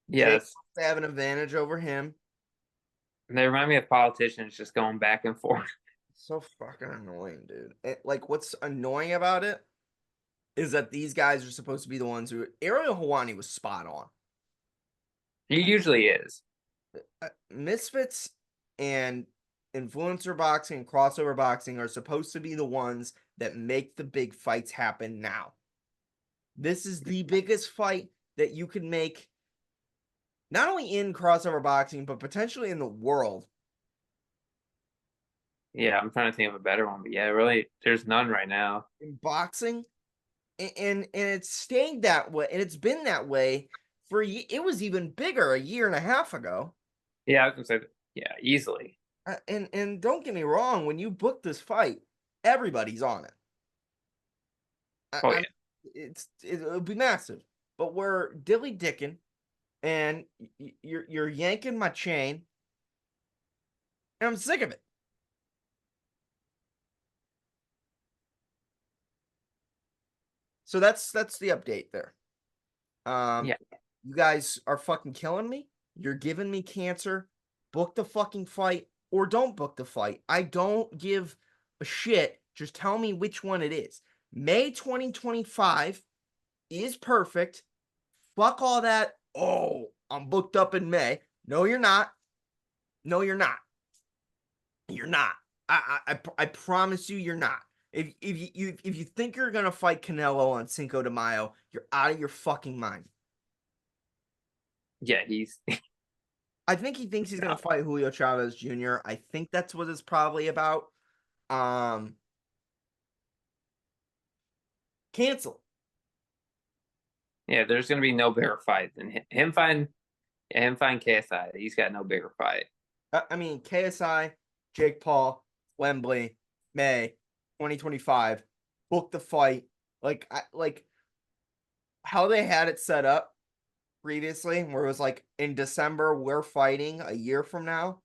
Speaker 2: yeah,
Speaker 1: Jake wants to have an advantage over him.
Speaker 2: they remind me of politicians just going back and forth.
Speaker 1: So fucking annoying, dude. Like, what's annoying about it is that these guys are supposed to be the ones who Ariel Hawani was spot on.
Speaker 2: He usually is.
Speaker 1: Misfits and influencer boxing and crossover boxing are supposed to be the ones that make the big fights happen now. This is the biggest fight that you can make not only in crossover boxing, but potentially in the world.
Speaker 2: Yeah, I'm trying to think of a better one, but yeah, really, there's none right now.
Speaker 1: In boxing, and it's stayed that way, and it's been that way it was even bigger a year and a half ago.
Speaker 2: Yeah, I was gonna say, yeah, easily.
Speaker 1: And don't get me wrong, when you book this fight, everybody's on it.
Speaker 2: Oh
Speaker 1: I'm
Speaker 2: yeah,
Speaker 1: it'll be massive. But we're dilly dicking, and you're yanking my chain, and I'm sick of it. So that's the update there. Um,
Speaker 2: yeah,
Speaker 1: you guys are fucking killing me. You're giving me cancer. Book the fucking fight or don't book the fight. I don't give a shit. Just tell me which one it is. May 2025 is perfect. Fuck all that. Oh, I'm booked up in May. No, you're not. No, you're not. You're not. I promise you, you're not. If you think you're gonna fight Canelo on Cinco de Mayo, you're out of your fucking mind.
Speaker 2: yeah. He's
Speaker 1: I think he thinks he's gonna
Speaker 2: no.
Speaker 1: fight Julio Chavez Jr. I think that's what it's probably about. Um, cancel.
Speaker 2: Yeah, there's gonna be no bigger fight than him find him find KSI. He's got no bigger fight.
Speaker 1: I mean, KSI, Jake Paul, Wembley, May 2025. Book the fight. Like how they had it set up previously, where it was like in December we're fighting a year from now.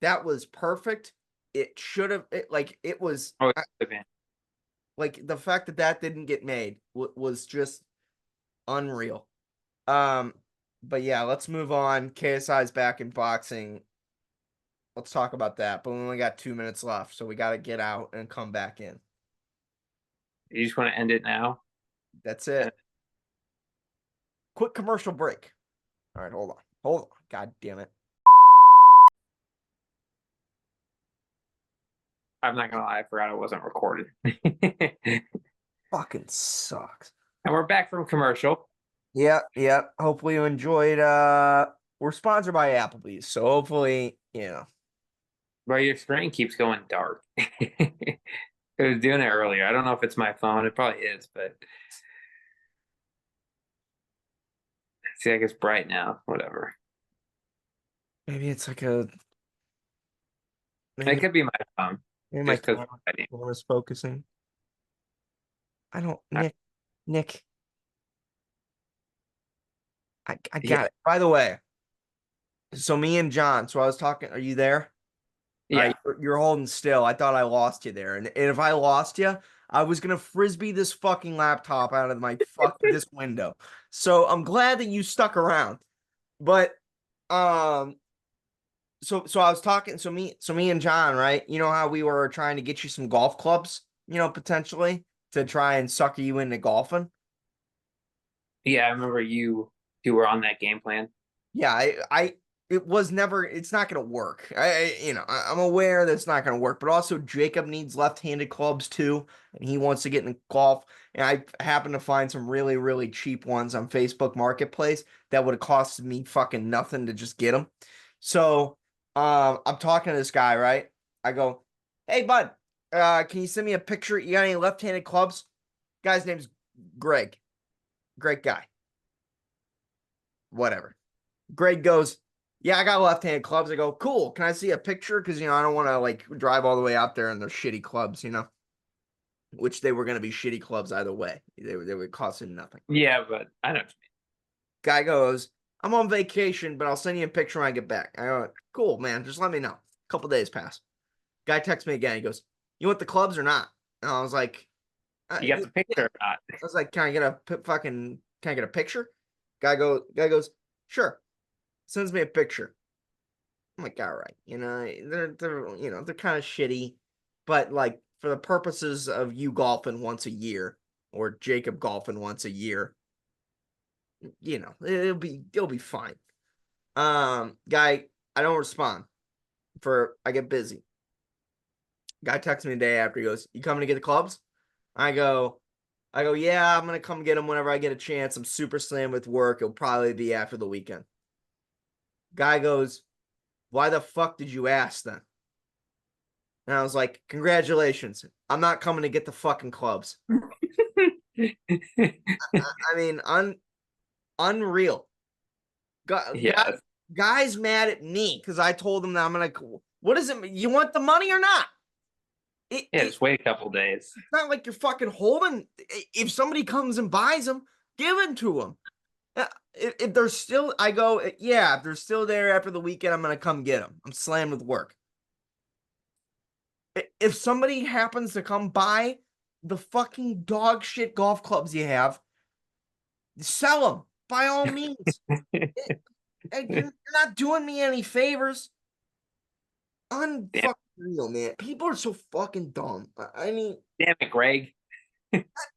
Speaker 1: That was perfect. It should have it was
Speaker 2: Oh, man.
Speaker 1: like the fact that that didn't get made was just unreal. But yeah, let's move on. KSI's back in boxing. Let's talk about that. But we only got 2 minutes left, so we got to get out and come back in.
Speaker 2: You just want to end it now?
Speaker 1: That's
Speaker 2: And
Speaker 1: it. Quick commercial break. All right, hold on. Hold on. God damn it.
Speaker 2: I'm not gonna lie, I forgot it wasn't recorded. And
Speaker 1: Fucking sucks.
Speaker 2: we're back from commercial.
Speaker 1: Yeah, yeah. Hopefully you enjoyed. We're sponsored by Applebee's, so hopefully,
Speaker 2: But your screen keeps going dark. It was doing it earlier. I don't know if it's my phone. It probably is, but see, like it's bright now. Whatever.
Speaker 1: maybe it's like
Speaker 2: It
Speaker 1: maybe
Speaker 2: could be my phone,
Speaker 1: maybe my
Speaker 2: just because.
Speaker 1: camera's focusing. I don't, Nick, I
Speaker 2: Yeah,
Speaker 1: got it. By the way, so me and John, so I was talking, are you there? All right,
Speaker 2: yeah,
Speaker 1: you're holding still. I thought I lost you there. And if I lost you, I was gonna frisbee this fucking laptop out of my this window. So I'm glad that you stuck around. But um so I was talking so me and John, right? You know how we were trying to get you some golf clubs, potentially to try and sucker you into golfing?
Speaker 2: yeah. I remember you were on that game plan.
Speaker 1: Yeah, it was never, it's not going to work. I'm aware that it's not going to work, but also Jacob needs left-handed clubs too, and he wants to get in golf. And I happen to find some really, really cheap ones on Facebook Marketplace that would have costed me fucking nothing to just get them. So, I'm talking to this guy, right? I go, "Hey, bud, can you send me a picture? You got any left-handed clubs?" Guy's name's Greg. Great guy. Whatever. Greg goes, "Yeah, I got left-handed clubs." I go, "Cool. Can I see a picture? Because I don't want to like drive all the way out there and they're shitty clubs, which they were going to be shitty clubs either way. They would cost him nothing."
Speaker 2: Yeah, but I don't.
Speaker 1: Guy goes, "I'm on vacation, but I'll send you a picture when I get back." I go, "Cool, man. Just let me know." A couple days pass. Guy texts me again. He goes, "You want the clubs or not?" And I was like,
Speaker 2: You got the
Speaker 1: yeah.
Speaker 2: picture or not?
Speaker 1: I was like, can I get a picture?" Guy goes, "Sure." Sends me a picture. I'm like, all right, they're kind of shitty, but like for the purposes of you golfing once a year or Jacob golfing once a year, it'll be fine. Guy, I don't respond I get busy. Guy texts me the day after. He goes, "You coming to get the clubs?" I go, "Yeah, I'm gonna come get them whenever I get a chance. I'm super slammed with work. It'll probably be after the weekend." Guy goes, "Why the fuck did you ask then?" And I was like, "Congratulations. I'm not coming to get the fucking clubs." I mean, unreal. Guy,
Speaker 2: Yeah,
Speaker 1: guy's mad at me because I told him that I'm gonna. What is it? You want the money or not?
Speaker 2: yeah. Just wait a couple days.
Speaker 1: It's not like you're fucking holding. If somebody comes and buys them, give it to them. If they're still, I go, yeah. If they're still there after the weekend, I'm gonna come get them. I'm slammed with work. If somebody happens to come buy the fucking dog shit golf clubs you have, sell them by all means. You're not doing me any favors.
Speaker 2: Damn,
Speaker 1: Unfucking real, man. People are so fucking dumb. I mean,
Speaker 2: damn it, Greg.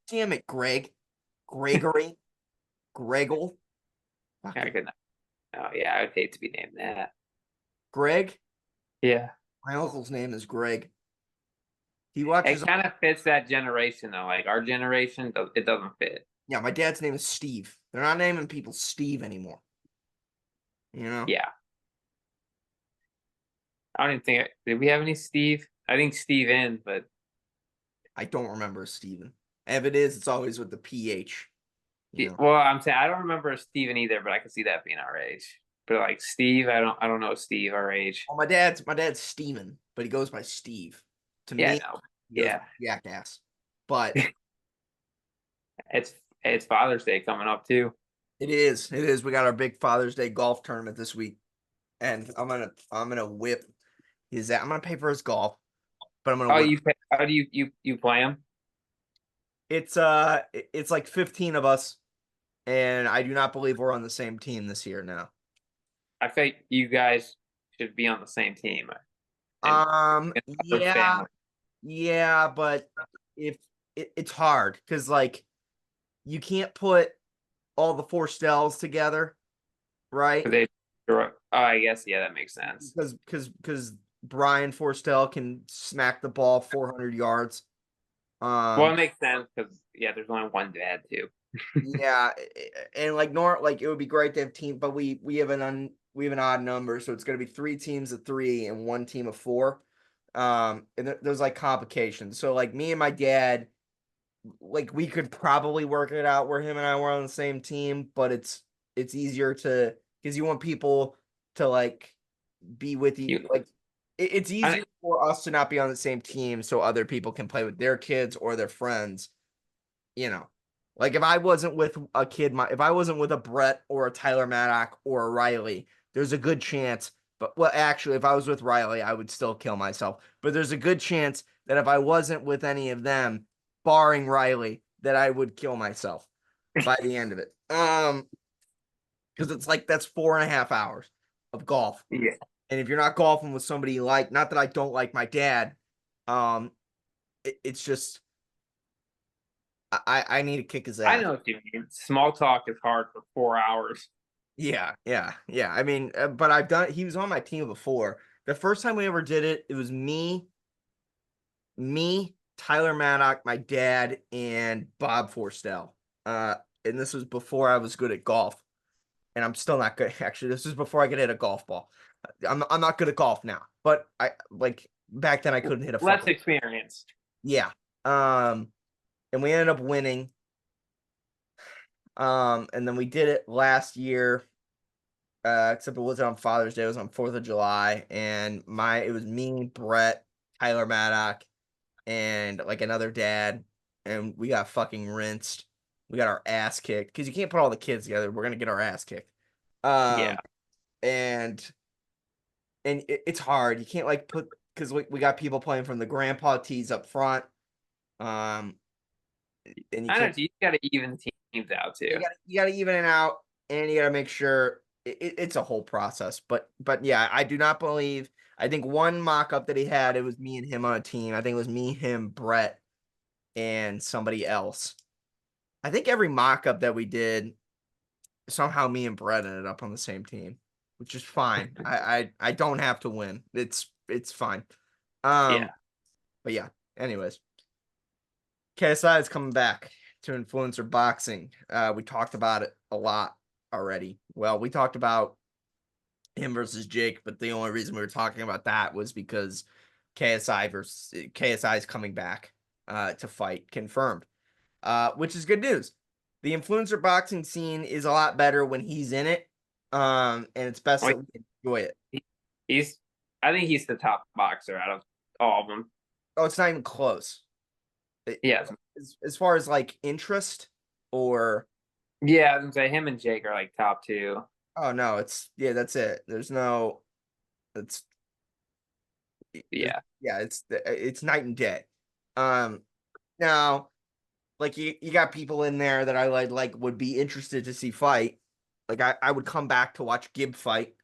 Speaker 1: damn it, Greg, Gregory, Greggle,
Speaker 2: I
Speaker 1: fucking
Speaker 2: could not. Oh yeah, I would hate to be named that.
Speaker 1: Greg.
Speaker 2: Yeah,
Speaker 1: My uncle's name is Greg. He watches.
Speaker 2: it kind of fits that generation though. Like our generation, it doesn't fit.
Speaker 1: Yeah, my dad's name is Steve. They're not naming people Steve anymore. You know,
Speaker 2: Yeah, I don't even think. Did we have any Steve? I think Steve in, but
Speaker 1: I don't remember Steven. If it is, it's always with the PH. You know.
Speaker 2: well, I'm saying I don't remember a Steven either, but I can see that being our age. But like Steve, I don't know Steve our age.
Speaker 1: Well, my dad's Steven, but he goes by Steve. To
Speaker 2: Yeah,
Speaker 1: me,
Speaker 2: no,
Speaker 1: he goes by
Speaker 2: yeah.
Speaker 1: Jackass. But
Speaker 2: It's it's Father's Day coming up too.
Speaker 1: it is. It is. We got our big Father's Day golf tournament this week, and I'm gonna whip his. I'm gonna pay for his golf, but I'm gonna
Speaker 2: Oh,
Speaker 1: whip.
Speaker 2: how do you play him?
Speaker 1: It's like 15 of us, and I do not believe we're on the same team this year now.
Speaker 2: I think you guys should be on the same team and other
Speaker 1: Yeah,
Speaker 2: family.
Speaker 1: yeah, but if it's hard because like you can't put all the four stells together, right?
Speaker 2: They, oh, I guess yeah, that makes sense.
Speaker 1: Because Brian Forstel can smack the ball 400 yards.
Speaker 2: Well, it
Speaker 1: Um,
Speaker 2: makes sense because yeah, there's only one dad too.
Speaker 1: yeah, and like it would be great to have team, but we have we have an odd number, so it's going to be three teams of three and one team of four. And there's like complications. So like me and my dad, like we could probably work it out where him and I were on the same team, but it's easier to because you want people to like be with you.
Speaker 2: You,
Speaker 1: Like it's
Speaker 2: I,
Speaker 1: easier for us to not be on the same team so other people can play with their kids or their friends. You know, like if I wasn't with a kid, if I wasn't with a Brett or a Tyler Maddock or a Riley, there's a good chance. But well, actually, if I was with Riley, I would still kill myself. But there's a good chance that if I wasn't with any of them, barring Riley, that I would kill myself by the end of it. Because it's like that's 4.5 hours of golf.
Speaker 2: yeah,
Speaker 1: And if you're not golfing with somebody you like, not that I don't like my dad, um, it's just I need to kick his
Speaker 2: I
Speaker 1: ass.
Speaker 2: know what you mean. Small talk is hard for 4 hours.
Speaker 1: Yeah, yeah, yeah. I mean, but I've done. He was on my team before. The first time we ever did it, it was me, Tyler Maddock, my dad, and Bob Forstel. And this was before I was good at golf, and I'm still not good. Actually, this was before I could hit a golf ball. I'm not good at golf now, but I like back then I couldn't hit a
Speaker 2: Less
Speaker 1: fucking
Speaker 2: experienced.
Speaker 1: yeah. And we ended up winning. And then we did it last year. Except it wasn't on Father's Day, it was on 4th of July. And it was me, Brett, Tyler Maddock, and like another dad. And we got fucking rinsed. We got our ass kicked. Because you can't put all the kids together. We're gonna get our ass kicked.
Speaker 2: Yeah,
Speaker 1: Um and it's hard. You can't like put because we got people playing from the grandpa tees up front. Um and you
Speaker 2: I know.
Speaker 1: can't
Speaker 2: You got to even teams out too.
Speaker 1: you gotta even it out and you gotta make sure it's a whole process. But yeah, I do not believe. I think one mock up that he had, it was me and him on a team. I think it was me, him, Brett, and somebody else. I think every mock up that we did, somehow me and Brett ended up on the same team, which is fine. I don't have to win. It's fine.
Speaker 2: Yeah,
Speaker 1: Um, but yeah. Anyways, KSI is coming back to influencer boxing. We talked about it a lot already. Well, we talked about him versus Jake, but the only reason we were talking about that was because KSI is coming back to fight, confirmed. Which is good news. The influencer boxing scene is a lot better when he's in it. And it's best
Speaker 2: Like
Speaker 1: that we enjoy it.
Speaker 2: he's, I think he's the top boxer out of all of them.
Speaker 1: Oh, it's not even close.
Speaker 2: Yeah,
Speaker 1: As far as like interest or
Speaker 2: yeah. I was gonna say him and Jake are like top two.
Speaker 1: oh no, that's it. There's no it's
Speaker 2: Yeah,
Speaker 1: yeah, it's night and day. Um now like you got people in there that I like would be interested to see fight. Like I would come back to watch Gibb fight.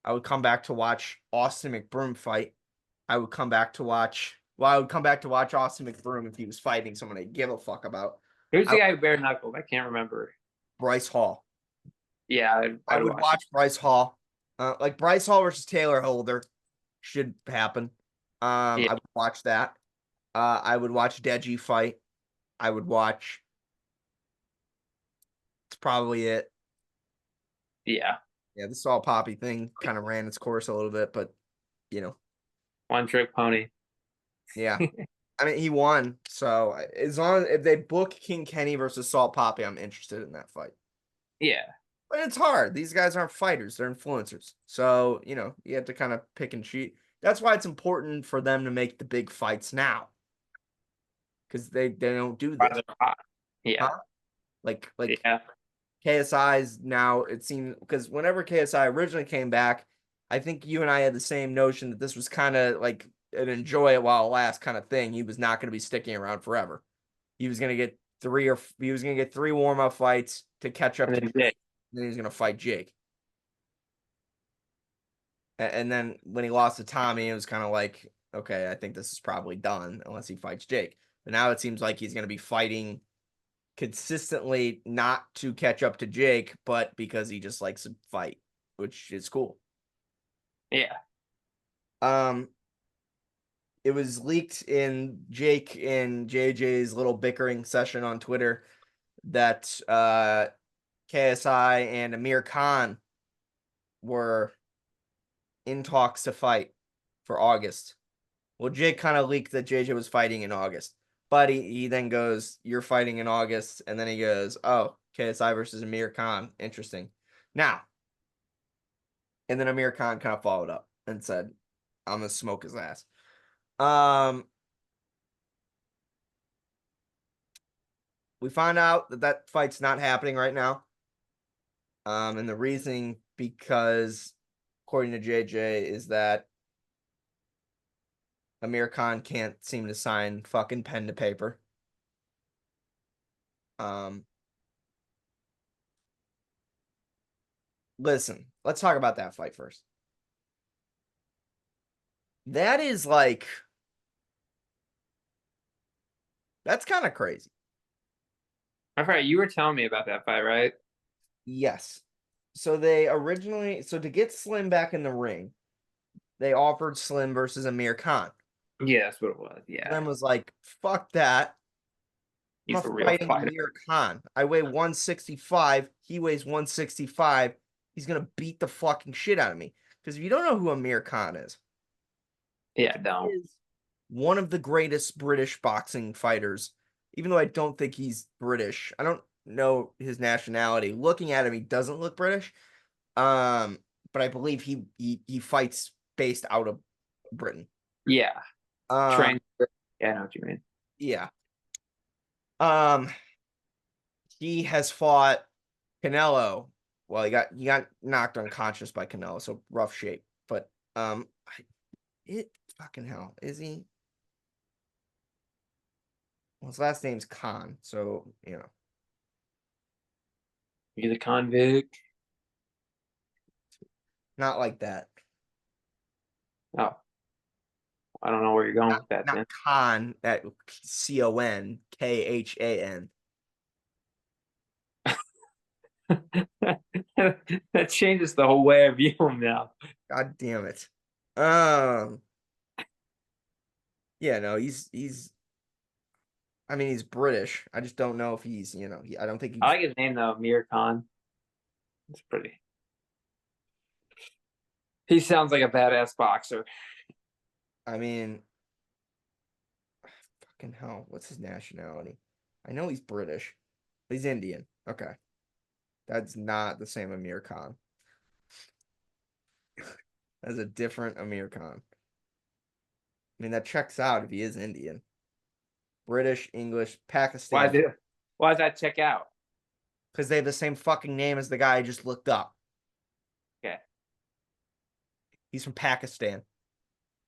Speaker 1: I would come back to watch Austin McBroom fight. I would come back to watch Austin McBroom if he was fighting someone I give a fuck about.
Speaker 2: who's
Speaker 1: I
Speaker 2: the guy who bare knuckled? I can't remember.
Speaker 1: Bryce Hall.
Speaker 2: Yeah,
Speaker 1: I
Speaker 2: I'd
Speaker 1: would
Speaker 2: watch it.
Speaker 1: watch Bryce Hall. Like Bryce Hall versus Taylor Holder should happen.
Speaker 2: Yeah,
Speaker 1: I would watch that. I would watch Deji fight. I would watch. It's probably it.
Speaker 2: yeah.
Speaker 1: Yeah, this all poppy thing kind of ran its course a little bit, but you know,
Speaker 2: One trick pony.
Speaker 1: yeah. I mean, he won, so as long as if they book King Kenny versus Salt Poppy, I'm interested in that fight.
Speaker 2: Yeah,
Speaker 1: But it's hard. These guys aren't fighters; they're influencers. So you have to kind of pick and cheat. That's why it's important for them to make the big fights now, because they don't do this,
Speaker 2: rather hot. Yeah,
Speaker 1: huh? Like
Speaker 2: yeah.
Speaker 1: KSI's now. It seems because whenever KSI originally came back, I think you and I had the same notion that this was kind of like an enjoy it while it lasts kind of thing. He was not going to be sticking around forever. He was going to get three warm up fights to catch up
Speaker 2: And
Speaker 1: to.
Speaker 2: then Jake.
Speaker 1: Then he was going to fight Jake. And then when he lost to Tommy, it was kind of like, okay, I think this is probably done unless he fights Jake. But now it seems like he's going to be fighting consistently, not to catch up to Jake, but because he just likes to fight, which is cool.
Speaker 2: Yeah,
Speaker 1: Um, it was leaked in Jake and JJ's little bickering session on Twitter that KSI and Amir Khan were in talks to fight for August. Well, Jake kind of leaked that JJ was fighting in August. But he then goes, "You're fighting in August." And then he goes, "Oh, KSI versus Amir Khan. Interesting." Now, and then Amir Khan kind of followed up and said, "I'm going to smoke his ass." Um, we find out that that fight's not happening right now. And the reasoning, because according to JJ, is that Amir Khan can't seem to sign fucking pen to paper. Um, Listen, let's talk about that fight first. That is like, that's kind of crazy.
Speaker 2: I forgot you were telling me about that fight, right?
Speaker 1: Yes. So to get Slim back in the ring, they offered Slim versus Amir Khan.
Speaker 2: Yeah, that's what it was. Yeah,
Speaker 1: Slim was like, fuck that. I'm
Speaker 2: he's
Speaker 1: not
Speaker 2: a real
Speaker 1: fighting
Speaker 2: fighter.
Speaker 1: Amir Khan. I weigh 165. He weighs 165. He's going to beat the fucking shit out of me. Because if you don't know who Amir Khan is,
Speaker 2: Yeah,
Speaker 1: he
Speaker 2: don't.
Speaker 1: is one of the greatest British boxing fighters. Even though I don't think he's British, I don't know his nationality. Looking at him, he doesn't look British. Um, but I believe he fights based out of Britain.
Speaker 2: Yeah,
Speaker 1: Um,
Speaker 2: train. Yeah, I know what you mean.
Speaker 1: yeah. Um, he has fought Canelo. Well, he got knocked unconscious by Canelo, so rough shape. But it fucking hell is he? Well, his last name's Khan, so
Speaker 2: He's a convict.
Speaker 1: not like that.
Speaker 2: Oh, I don't know where you're going
Speaker 1: Not
Speaker 2: with that
Speaker 1: not
Speaker 2: then.
Speaker 1: Khan, that Khan.
Speaker 2: That changes the whole way I view him now.
Speaker 1: God damn it. Um, yeah, no, he's. I mean, he's British. I just don't know if I don't think
Speaker 2: I
Speaker 1: he's.
Speaker 2: like his name though, Amir Khan. It's pretty. He sounds like a badass boxer.
Speaker 1: I mean, fucking hell, what's his nationality? I know he's British. He's Indian. Okay. That's not the same Amir Khan. That's a different Amir Khan. I mean, that checks out if he is Indian. British, English,
Speaker 2: Why
Speaker 1: Pakistan.
Speaker 2: did why does that check out?
Speaker 1: Because they have the same fucking name as the guy I just looked up.
Speaker 2: Okay.
Speaker 1: He's from Pakistan.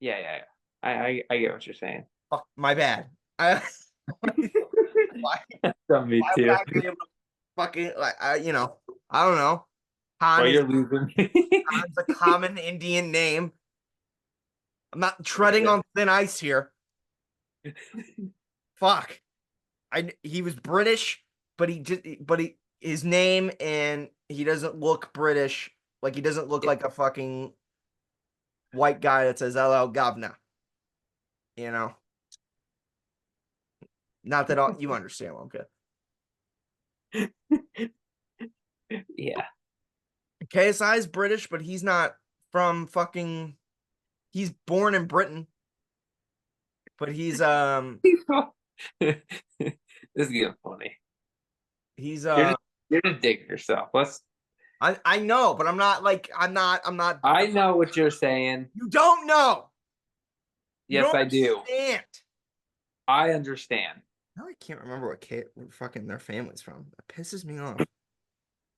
Speaker 2: Yeah. I get what you're saying.
Speaker 1: Fuck, my bad. I, why,
Speaker 2: Me
Speaker 1: why would
Speaker 2: too.
Speaker 1: I be able to fucking, like, I don't know. Han
Speaker 2: Well,
Speaker 1: is
Speaker 2: you're losing.
Speaker 1: Han's a common Indian name. I'm not treading on thin ice here. Fuck. He was British, but his name and he doesn't look British. Like he doesn't look like a fucking white guy that says "Hello, governor." You know, not that all you understand. What I'm good.
Speaker 2: Yeah.
Speaker 1: KSI is British, but he's not from fucking. He's born in Britain, but
Speaker 2: This is getting funny.
Speaker 1: he's
Speaker 2: You're just you're just digging yourself. Let's.
Speaker 1: I know, but I'm not.
Speaker 2: I know what you're saying.
Speaker 1: You don't know. You
Speaker 2: Yes,
Speaker 1: don't
Speaker 2: I do.
Speaker 1: understand.
Speaker 2: I understand.
Speaker 1: Now I can't remember what fucking their family's from. It pisses me off.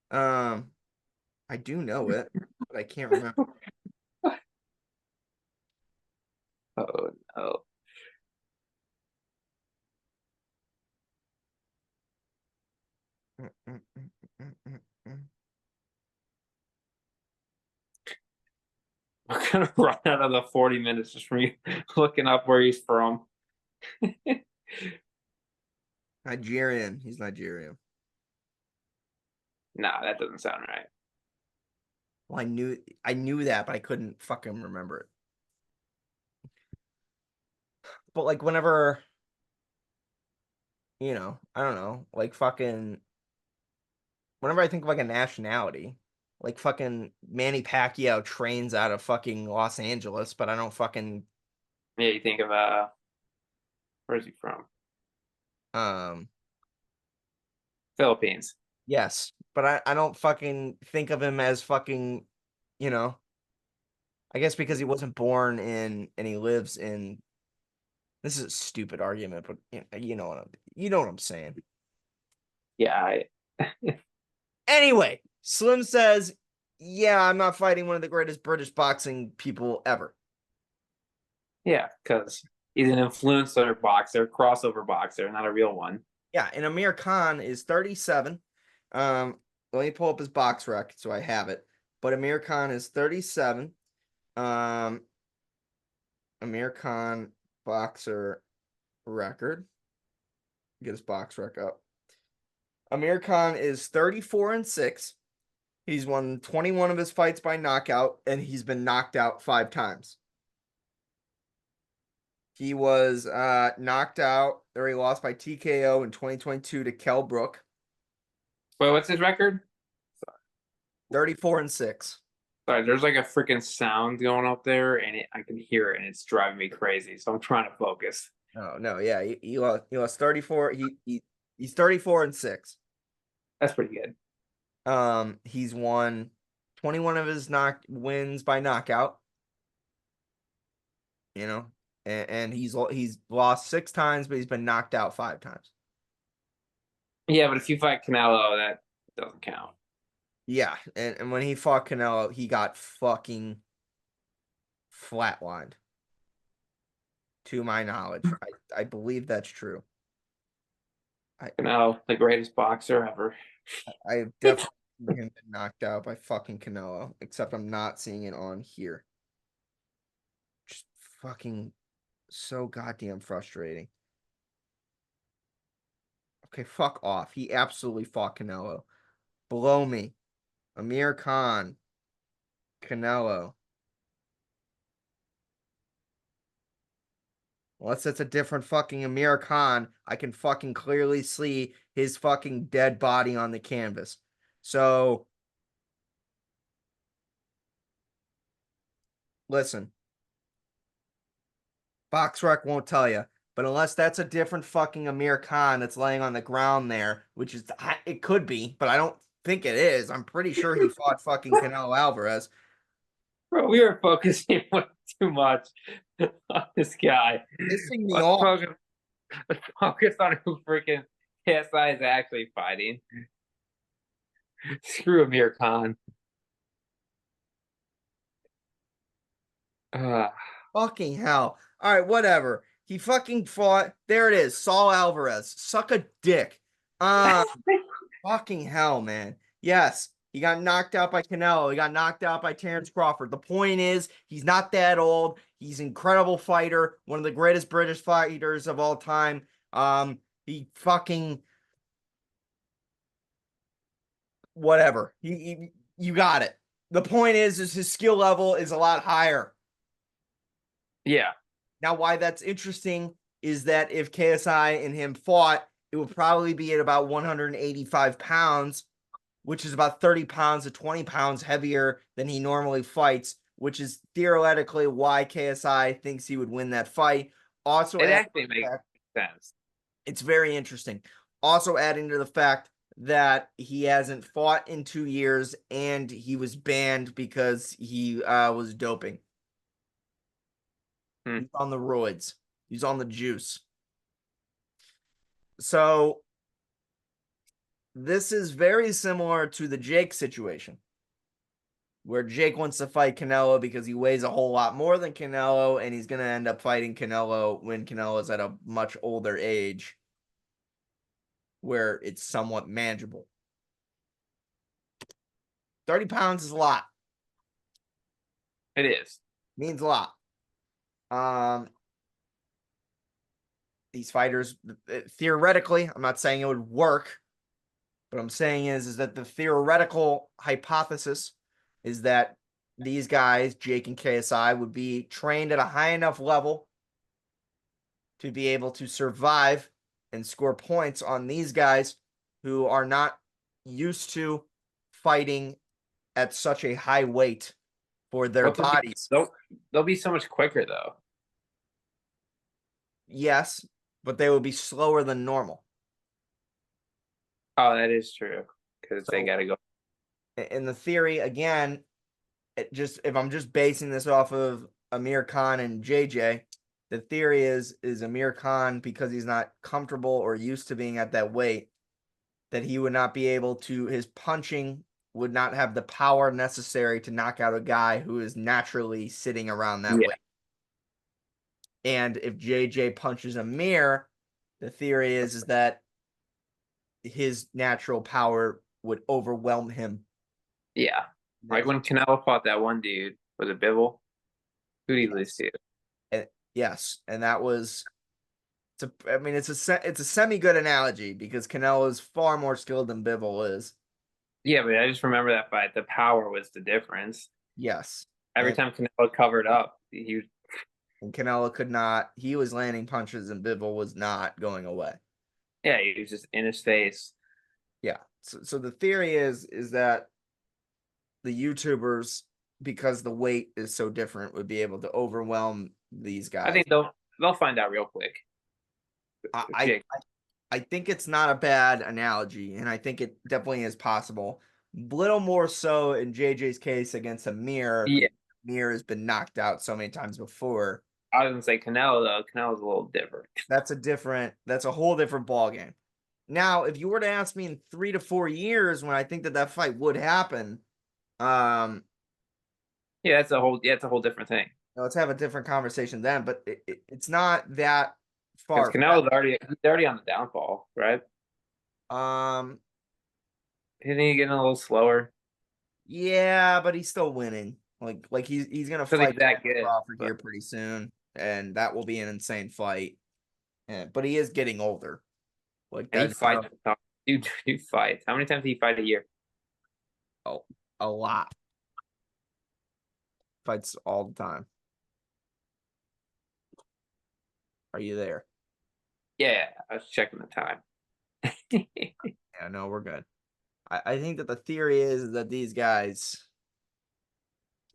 Speaker 1: Um, I do know it, but I can't remember.
Speaker 2: Oh no. We're gonna run out of the 40 minutes just from you looking up where he's from.
Speaker 1: Nigerian. He's Nigerian.
Speaker 2: Nah, that doesn't sound right.
Speaker 1: Well, I knew that, but I couldn't fucking remember it. But like whenever, I don't know, like fucking whenever I think of like a nationality, like fucking Manny Pacquiao trains out of fucking Los Angeles, but I don't fucking
Speaker 2: Yeah, you think of where's he from?
Speaker 1: um
Speaker 2: Philippines.
Speaker 1: yes, but I don't fucking think of him as fucking, you know, I guess because he wasn't born in and he lives in. This is a stupid argument, but you know what I'm saying.
Speaker 2: Yeah,
Speaker 1: Anyway, Slim says, "Yeah, I'm not fighting one of the greatest British boxing people ever."
Speaker 2: yeah, because he's an influencer boxer, crossover boxer, not a real one.
Speaker 1: Yeah, and Amir Khan is 37. Let me pull up his box rec so I have it. But Amir Khan is 37. Um, Amir Khan boxer record. Get his box rec up. Amir Khan is 34-6. He's won 21 of his fights by knockout, and he's been knocked out 5 times. He was knocked out, or he lost by TKO in 2022 to Kell Brook.
Speaker 2: Wait, what's his record?
Speaker 1: 34-6.
Speaker 2: Sorry, there's like a freaking sound going up there, and I can hear it, and it's driving me crazy. So I'm trying to focus.
Speaker 1: Oh no, yeah, he lost 34. He's 34-6.
Speaker 2: That's pretty good.
Speaker 1: He's won 21 of his knock wins by knockout, you know, and he's lost 6 times, but he's been knocked out 5 times.
Speaker 2: Yeah, but if you fight Canelo, that doesn't count.
Speaker 1: Yeah, and when he fought Canelo, he got fucking flatlined. To my knowledge, I believe that's true.
Speaker 2: Canelo, the greatest boxer ever.
Speaker 1: I have definitely seen him get knocked out by fucking Canelo, except I'm not seeing it on here. Just fucking so goddamn frustrating. Okay, fuck off. He absolutely fought Canelo. Below me, Amir Khan, Canelo. Unless it's a different fucking Amir Khan, I can fucking clearly see his fucking dead body on the canvas. So Listen, Boxrec won't tell you, but unless that's a different fucking Amir Khan that's laying on the ground there, which is it could be, but I don't think it is. I'm pretty sure he fought fucking Canelo Alvarez.
Speaker 2: Bro, we are focusing way too much on this guy.
Speaker 1: Pissing me
Speaker 2: Let's
Speaker 1: off.
Speaker 2: focus, let's focus on who freaking KSI is actually fighting. Screw Amir Khan. Uh,
Speaker 1: Fucking hell. All right, whatever. He fucking fought. There it is. Saul Alvarez. Suck a dick. Uh, fucking hell, man. Yes, he got knocked out by Canelo. He got knocked out by Terrence Crawford. The point is, he's not that old. He's an incredible fighter, one of the greatest British fighters of all time. He fucking whatever. You got it. The point is his skill level is a lot higher.
Speaker 2: yeah.
Speaker 1: Now, why that's interesting is that if KSI and him fought, it would probably be at about 185 pounds, which is about 30 pounds to 20 pounds heavier than he normally fights, which is theoretically why KSI thinks he would win that fight. Also,
Speaker 2: It actually makes sense.
Speaker 1: it's very interesting. Also, adding to the fact that he hasn't fought in 2 years and he was banned because he was doping.
Speaker 2: Hmm.
Speaker 1: He's on the roids. He's on the juice. So this is very similar to the Jake situation, where Jake wants to fight Canelo because he weighs a whole lot more than Canelo, and he's going to end up fighting Canelo when Canelo is at a much older age, where it's somewhat manageable. 30 pounds is a lot.
Speaker 2: It is.
Speaker 1: Means a lot. These fighters, theoretically, I'm not saying it would work. What I'm saying is that the theoretical hypothesis is that these guys, Jake and KSI, would be trained at a high enough level to be able to survive and score points on these guys who are not used to fighting at such a high weight for their bodies.
Speaker 2: They'll be so much quicker though.
Speaker 1: Yes, but they would be slower than normal.
Speaker 2: Oh, that is true. Because they
Speaker 1: So,
Speaker 2: gotta go.
Speaker 1: in the theory, again, if I'm just basing this off of Amir Khan and JJ, the theory is Amir Khan, because he's not comfortable or used to being at that weight, that he would not be able to, his punching would not have the power necessary to knock out a guy who is naturally sitting around that
Speaker 2: Yeah.
Speaker 1: weight. And if JJ punches Amir, the theory is that his natural power would overwhelm him.
Speaker 2: Yeah. Like when Canelo fought that one dude, was it Bivol? Who'd he lose to?
Speaker 1: Yes, and that was. It's a semi good analogy because Canelo is far more skilled than Bivol is.
Speaker 2: Yeah, but I just remember that fight. The power was the difference.
Speaker 1: Yes,
Speaker 2: Every time Canelo covered up,
Speaker 1: and Canelo could not. He was landing punches, and Bivol was not going away.
Speaker 2: yeah, he was just in his face.
Speaker 1: Yeah. So the theory is that the YouTubers, because the weight is so different, would be able to overwhelm these
Speaker 2: I
Speaker 1: guys.
Speaker 2: think they'll find out real quick.
Speaker 1: I think it's not a bad analogy, and I think it definitely is possible. Little more so in JJ's case against Amir.
Speaker 2: Yeah.
Speaker 1: Amir has been knocked out so many times before.
Speaker 2: I was gonna say Canelo though. Canelo's a little different.
Speaker 1: That's a whole different ballgame. Now, if you were to ask me in 3 to 4 years when I think that fight would happen,
Speaker 2: Yeah, it's a whole different thing.
Speaker 1: let's have a different conversation then. But it's not that
Speaker 2: Because
Speaker 1: far.
Speaker 2: Canelo's already on the downfall, right?
Speaker 1: Um,
Speaker 2: Isn't he getting a little slower?
Speaker 1: yeah, but he's still winning. Like he's gonna
Speaker 2: Because
Speaker 1: fight
Speaker 2: he's that good.
Speaker 1: Crawford
Speaker 2: But
Speaker 1: here pretty soon, and that will be an insane fight. But he is getting older. Like
Speaker 2: and he
Speaker 1: that's
Speaker 2: fights. Dude fights. How many times do you fight a year?
Speaker 1: oh, a lot. Fights all the time. Are you there?
Speaker 2: Yeah, I was checking the time.
Speaker 1: Yeah, no, we're good. I think that the theory is that these guys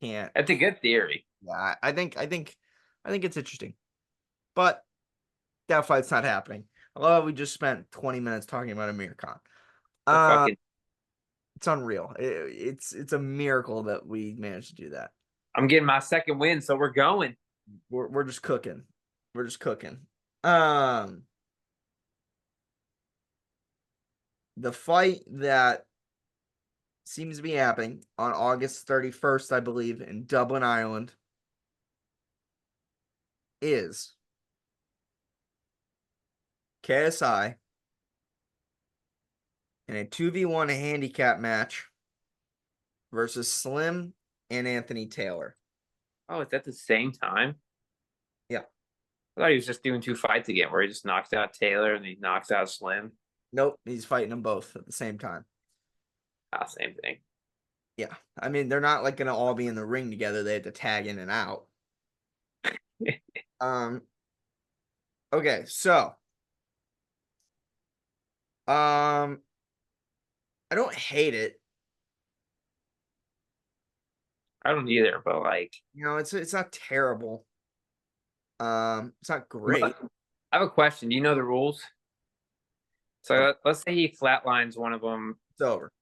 Speaker 1: can't.
Speaker 2: That's a good theory.
Speaker 1: Yeah, I think it's interesting, but that fight's not happening. Although we just spent 20 minutes talking about Amir Khan.
Speaker 2: We're
Speaker 1: Uh,
Speaker 2: fucking.
Speaker 1: it's unreal. It's a miracle that we managed to do that.
Speaker 2: I'm getting my second win, so we're going.
Speaker 1: We're just cooking. We're just cooking. Um, the fight that seems to be happening on August 31st, I believe, in Dublin, Ireland, is KSI in a 2v1 handicap match versus Slim and Anthony Taylor.
Speaker 2: Oh, it's at the same time.
Speaker 1: Yeah.
Speaker 2: I thought he was just doing two fights again, where he just knocks out Taylor and he knocks out Slim.
Speaker 1: Nope, he's fighting them both at the same time.
Speaker 2: Ah, same thing.
Speaker 1: Yeah. I mean, they're not like gonna all be in the ring together. They have to tag in and out. Um okay, so I don't hate it.
Speaker 2: I don't either, but like,
Speaker 1: You know, it's not terrible. It's not great.
Speaker 2: I have a question. Do you know the rules? So
Speaker 1: No,
Speaker 2: let's say he flatlines one of them.
Speaker 1: it's over.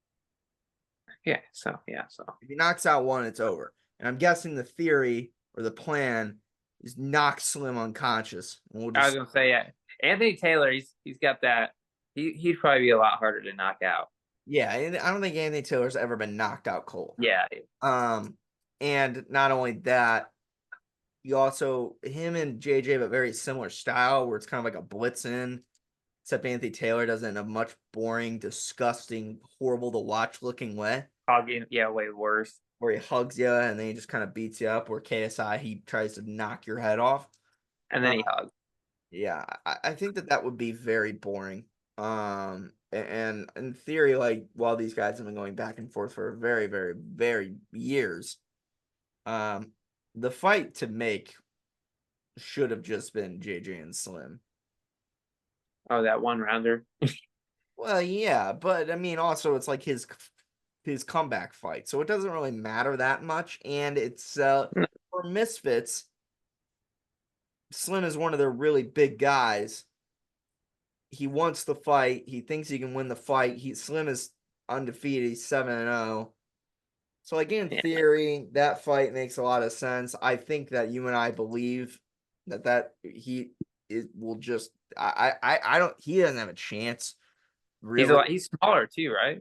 Speaker 2: Yeah. So
Speaker 1: If he knocks out one, it's over. And I'm guessing the theory or the plan is knock Slim unconscious. And we'll
Speaker 2: I was
Speaker 1: just
Speaker 2: gonna say, yeah, Anthony Taylor. He's got that. He'd probably be a lot harder to knock out.
Speaker 1: yeah, and I don't think Anthony Taylor's ever been knocked out cold.
Speaker 2: Yeah.
Speaker 1: Um, and not only that, you also him and JJ have a very similar style where it's kind of like a blitz in, except Anthony Taylor does it in a much boring, disgusting, horrible to watch looking way.
Speaker 2: Hogging. Yeah, way worse.
Speaker 1: Where he hugs you and then he just kind of beats you up. Where KSI he tries to knock your head off.
Speaker 2: And then
Speaker 1: Uh,
Speaker 2: he hugs.
Speaker 1: yeah, I think that would be very boring. And in theory, like while these guys have been going back and forth for very, very, very years, um, the fight to make should have just been JJ and Slim.
Speaker 2: Oh, that one rounder.
Speaker 1: Well, yeah, but I mean, also it's like his comeback fight, so it doesn't really matter that much. And it's for Misfits, Slim is one of their really big guys. He wants the fight. He thinks he can win the fight. Slim is undefeated. He's 7-0. So, like in
Speaker 2: Yeah.
Speaker 1: theory, that fight makes a lot of sense. I think that you and I believe that he it will just I don't he doesn't have a chance really
Speaker 2: He's smaller too, right?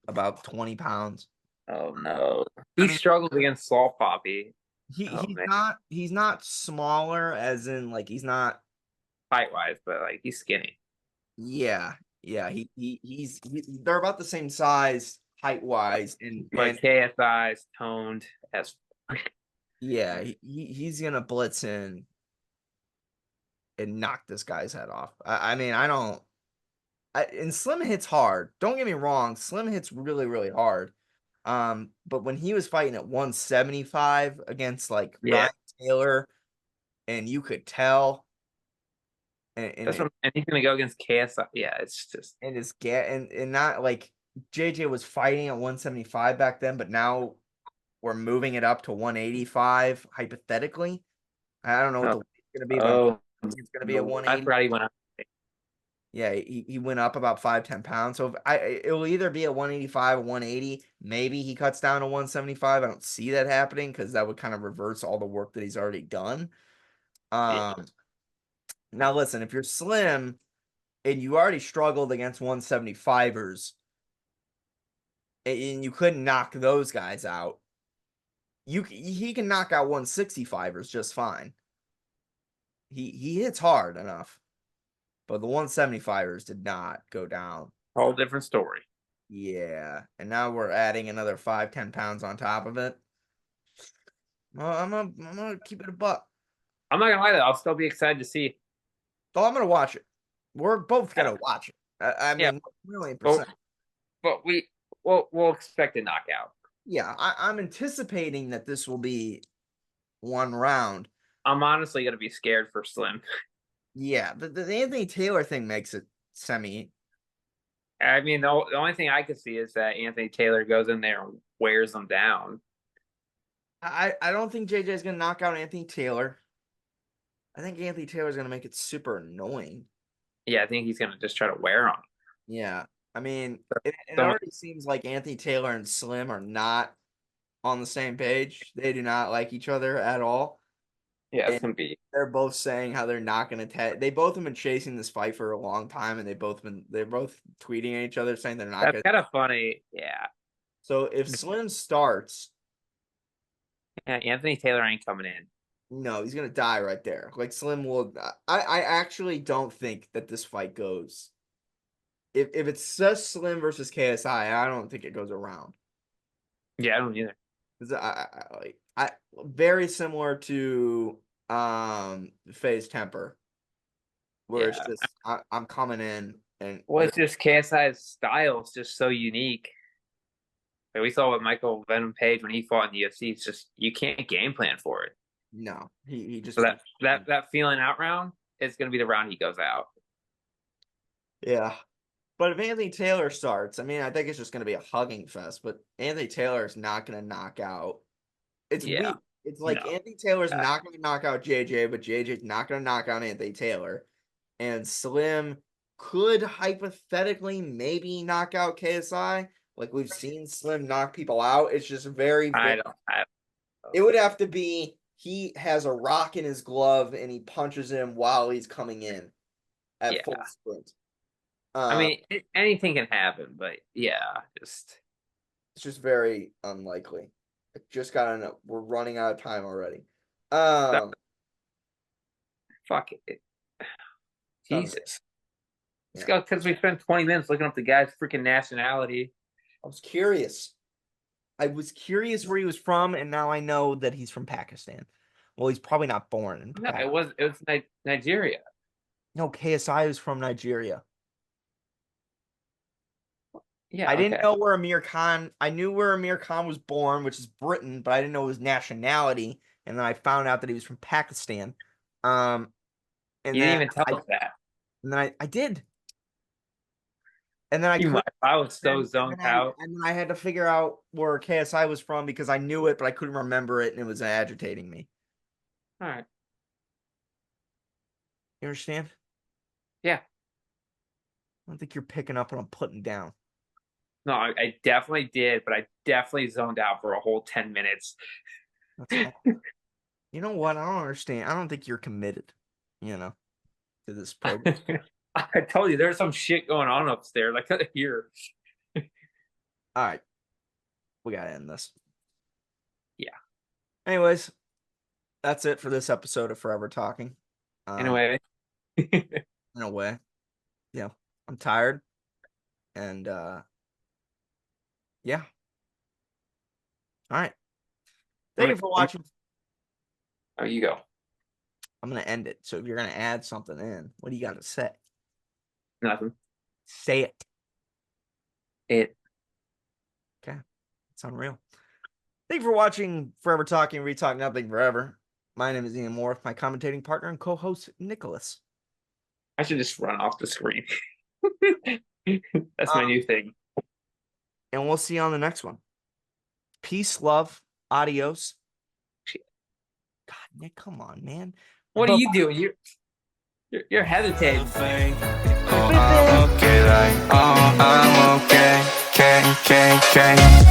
Speaker 1: about 20 pounds.
Speaker 2: Oh no.
Speaker 1: I
Speaker 2: He
Speaker 1: mean,
Speaker 2: struggled against Salt Poppy. Oh
Speaker 1: he's
Speaker 2: man.
Speaker 1: not smaller as in like he's not.
Speaker 2: Height wise, but like he's skinny.
Speaker 1: Yeah, yeah, they're about the same size height wise, and
Speaker 2: But KSI is toned as
Speaker 1: yeah, he's gonna blitz in and knock this guy's head off. I mean, I don't. And Slim hits hard. Don't get me wrong, Slim hits really, really hard. But when he was fighting at 175 against like
Speaker 2: yeah.
Speaker 1: Ryan Taylor, and you could tell,
Speaker 2: That's what, and he's gonna go against KSI. Yeah, it's just
Speaker 1: and his get and not like JJ was fighting at 175 back then, but now we're moving it up to 185 hypothetically. I don't know what
Speaker 2: oh,
Speaker 1: the weight's gonna be, but
Speaker 2: oh
Speaker 1: it's gonna be at
Speaker 2: no. I
Speaker 1: 180.
Speaker 2: forgot he went up.
Speaker 1: Yeah, he went up about 5-10 pounds. So it will either be at 185 or 180. Maybe he cuts down to 175. I don't see that happening because that would kind of reverse all the work that he's already done.
Speaker 2: Yeah.
Speaker 1: Um, now listen, if you're Slim and you already struggled against 175ers and you couldn't knock those guys out, he can knock out 165ers just fine. He hits hard enough, but the 175ers did not go down.
Speaker 2: Whole different story.
Speaker 1: Yeah, and now we're adding another 5-10 pounds on top of it. Well, I'm gonna keep it a buck.
Speaker 2: I'm not gonna lie though, I'll still be excited to see.
Speaker 1: Oh, I'm gonna watch it. We're both
Speaker 2: Yeah,
Speaker 1: gonna watch it. I
Speaker 2: yeah,
Speaker 1: mean, million
Speaker 2: but,
Speaker 1: percent.
Speaker 2: but we'll expect a knockout.
Speaker 1: Yeah, I'm anticipating that this will be one round.
Speaker 2: I'm honestly gonna be scared for Slim.
Speaker 1: Yeah, the Anthony Taylor thing makes it semi.
Speaker 2: I mean, the only thing I could see is that Anthony Taylor goes in there and wears them down.
Speaker 1: I don't think JJ is gonna knock out Anthony Taylor. I think Anthony Taylor is gonna make it super annoying.
Speaker 2: Yeah, I think he's gonna just try to wear on.
Speaker 1: Yeah, I mean, it
Speaker 2: So
Speaker 1: already seems like Anthony Taylor and Slim are not on the same page. They do not like each other at all.
Speaker 2: yeah, it's
Speaker 1: And
Speaker 2: gonna be
Speaker 1: they're both saying how they're not going to They both have been chasing this fight for a long time, and they're both tweeting at each other saying they're not
Speaker 2: that's
Speaker 1: going to.
Speaker 2: kind of funny. Yeah,
Speaker 1: So if Slim starts,
Speaker 2: yeah, Anthony Taylor ain't coming in.
Speaker 1: no, he's going to die right there. Like Slim will. I actually don't think that this fight goes. If it's just Slim versus KSI, I don't think it goes around.
Speaker 2: Yeah, I don't either.
Speaker 1: 'Cause I very similar to Phase Temper, where it's
Speaker 2: Yeah,
Speaker 1: just I'm coming in and
Speaker 2: well, it's just KSI's style is just so unique. Like we saw with Michael Venom Page when he fought in the UFC. It's just you can't game plan for it.
Speaker 1: no, he just
Speaker 2: So that
Speaker 1: won't.
Speaker 2: that that feeling out round is gonna be the round he goes out.
Speaker 1: Yeah. But if Anthony Taylor starts, I mean, I think it's just going to be a hugging fest. But Anthony Taylor is not going to knock out. It's
Speaker 2: Yeah,
Speaker 1: weak. It's like
Speaker 2: no,
Speaker 1: Anthony Taylor's not going to knock out JJ, but JJ's not going to knock out Anthony Taylor. And Slim could hypothetically maybe knock out KSI. Like we've seen Slim knock people out. It's just very,
Speaker 2: I
Speaker 1: very.
Speaker 2: don't. I
Speaker 1: It would have to be he has a rock in his glove and he punches him while he's coming in at full
Speaker 2: yeah.
Speaker 1: sprint.
Speaker 2: I
Speaker 1: Uh,
Speaker 2: mean, anything can happen, but yeah, just
Speaker 1: It's just very unlikely. I just got to we're running out of time already.
Speaker 2: that,
Speaker 1: Um,
Speaker 2: fuck it.
Speaker 1: Thunder.
Speaker 2: Jesus. Let's
Speaker 1: Yeah.
Speaker 2: go because we spent 20 minutes looking up the guy's freaking nationality.
Speaker 1: I was curious. I was curious where he was from, and now I know that he's from Pakistan. Well, he's probably not born in
Speaker 2: No,
Speaker 1: Pakistan.
Speaker 2: it was Nigeria.
Speaker 1: No, KSI was from Nigeria.
Speaker 2: Yeah,
Speaker 1: I didn't
Speaker 2: okay.
Speaker 1: know where Amir Khan. I knew where Amir Khan was born, which is Britain, but I didn't know his nationality. And then I found out that he was from Pakistan. Um, and
Speaker 2: You didn't
Speaker 1: then
Speaker 2: even tell
Speaker 1: I
Speaker 2: us that.
Speaker 1: and then I did. And then I
Speaker 2: You
Speaker 1: couldn't.
Speaker 2: might. I was so
Speaker 1: And
Speaker 2: zoned out.
Speaker 1: then I had to figure out where KSI was from because I knew it, but I couldn't remember it, and it was agitating me.
Speaker 2: All right.
Speaker 1: You understand?
Speaker 2: Yeah.
Speaker 1: I don't think you're picking up what I'm putting down.
Speaker 2: No, I definitely did, but I definitely zoned out for a whole 10 minutes.
Speaker 1: That's fine. You know what? I don't understand. I don't think you're committed, to this program.
Speaker 2: I told you there's some shit going on upstairs. I couldn't hear.
Speaker 1: All right. We got to end this.
Speaker 2: Yeah.
Speaker 1: Anyways, that's it for this episode of Forever Talking.
Speaker 2: Anyway.
Speaker 1: In a way. Yeah. I'm tired. And yeah. All right. Thank you for watching.
Speaker 2: Oh, you go.
Speaker 1: I'm going to end it. So if you're going to add something in, what do you got to say?
Speaker 2: Nothing.
Speaker 1: Say it.
Speaker 2: It.
Speaker 1: Okay. It's unreal. Thank you for watching Forever Talking, Retalk Nothing Forever. My name is Ian Moore with my commentating partner and co-host, Nicholas.
Speaker 2: I should just run off the screen. That's my new thing.
Speaker 1: And we'll see you on the next one. Peace, love, adios. God, Nick, come on, man.
Speaker 2: What are you doing? You're hesitating.
Speaker 3: Oh, I'm okay, like, oh, I'm okay, okay.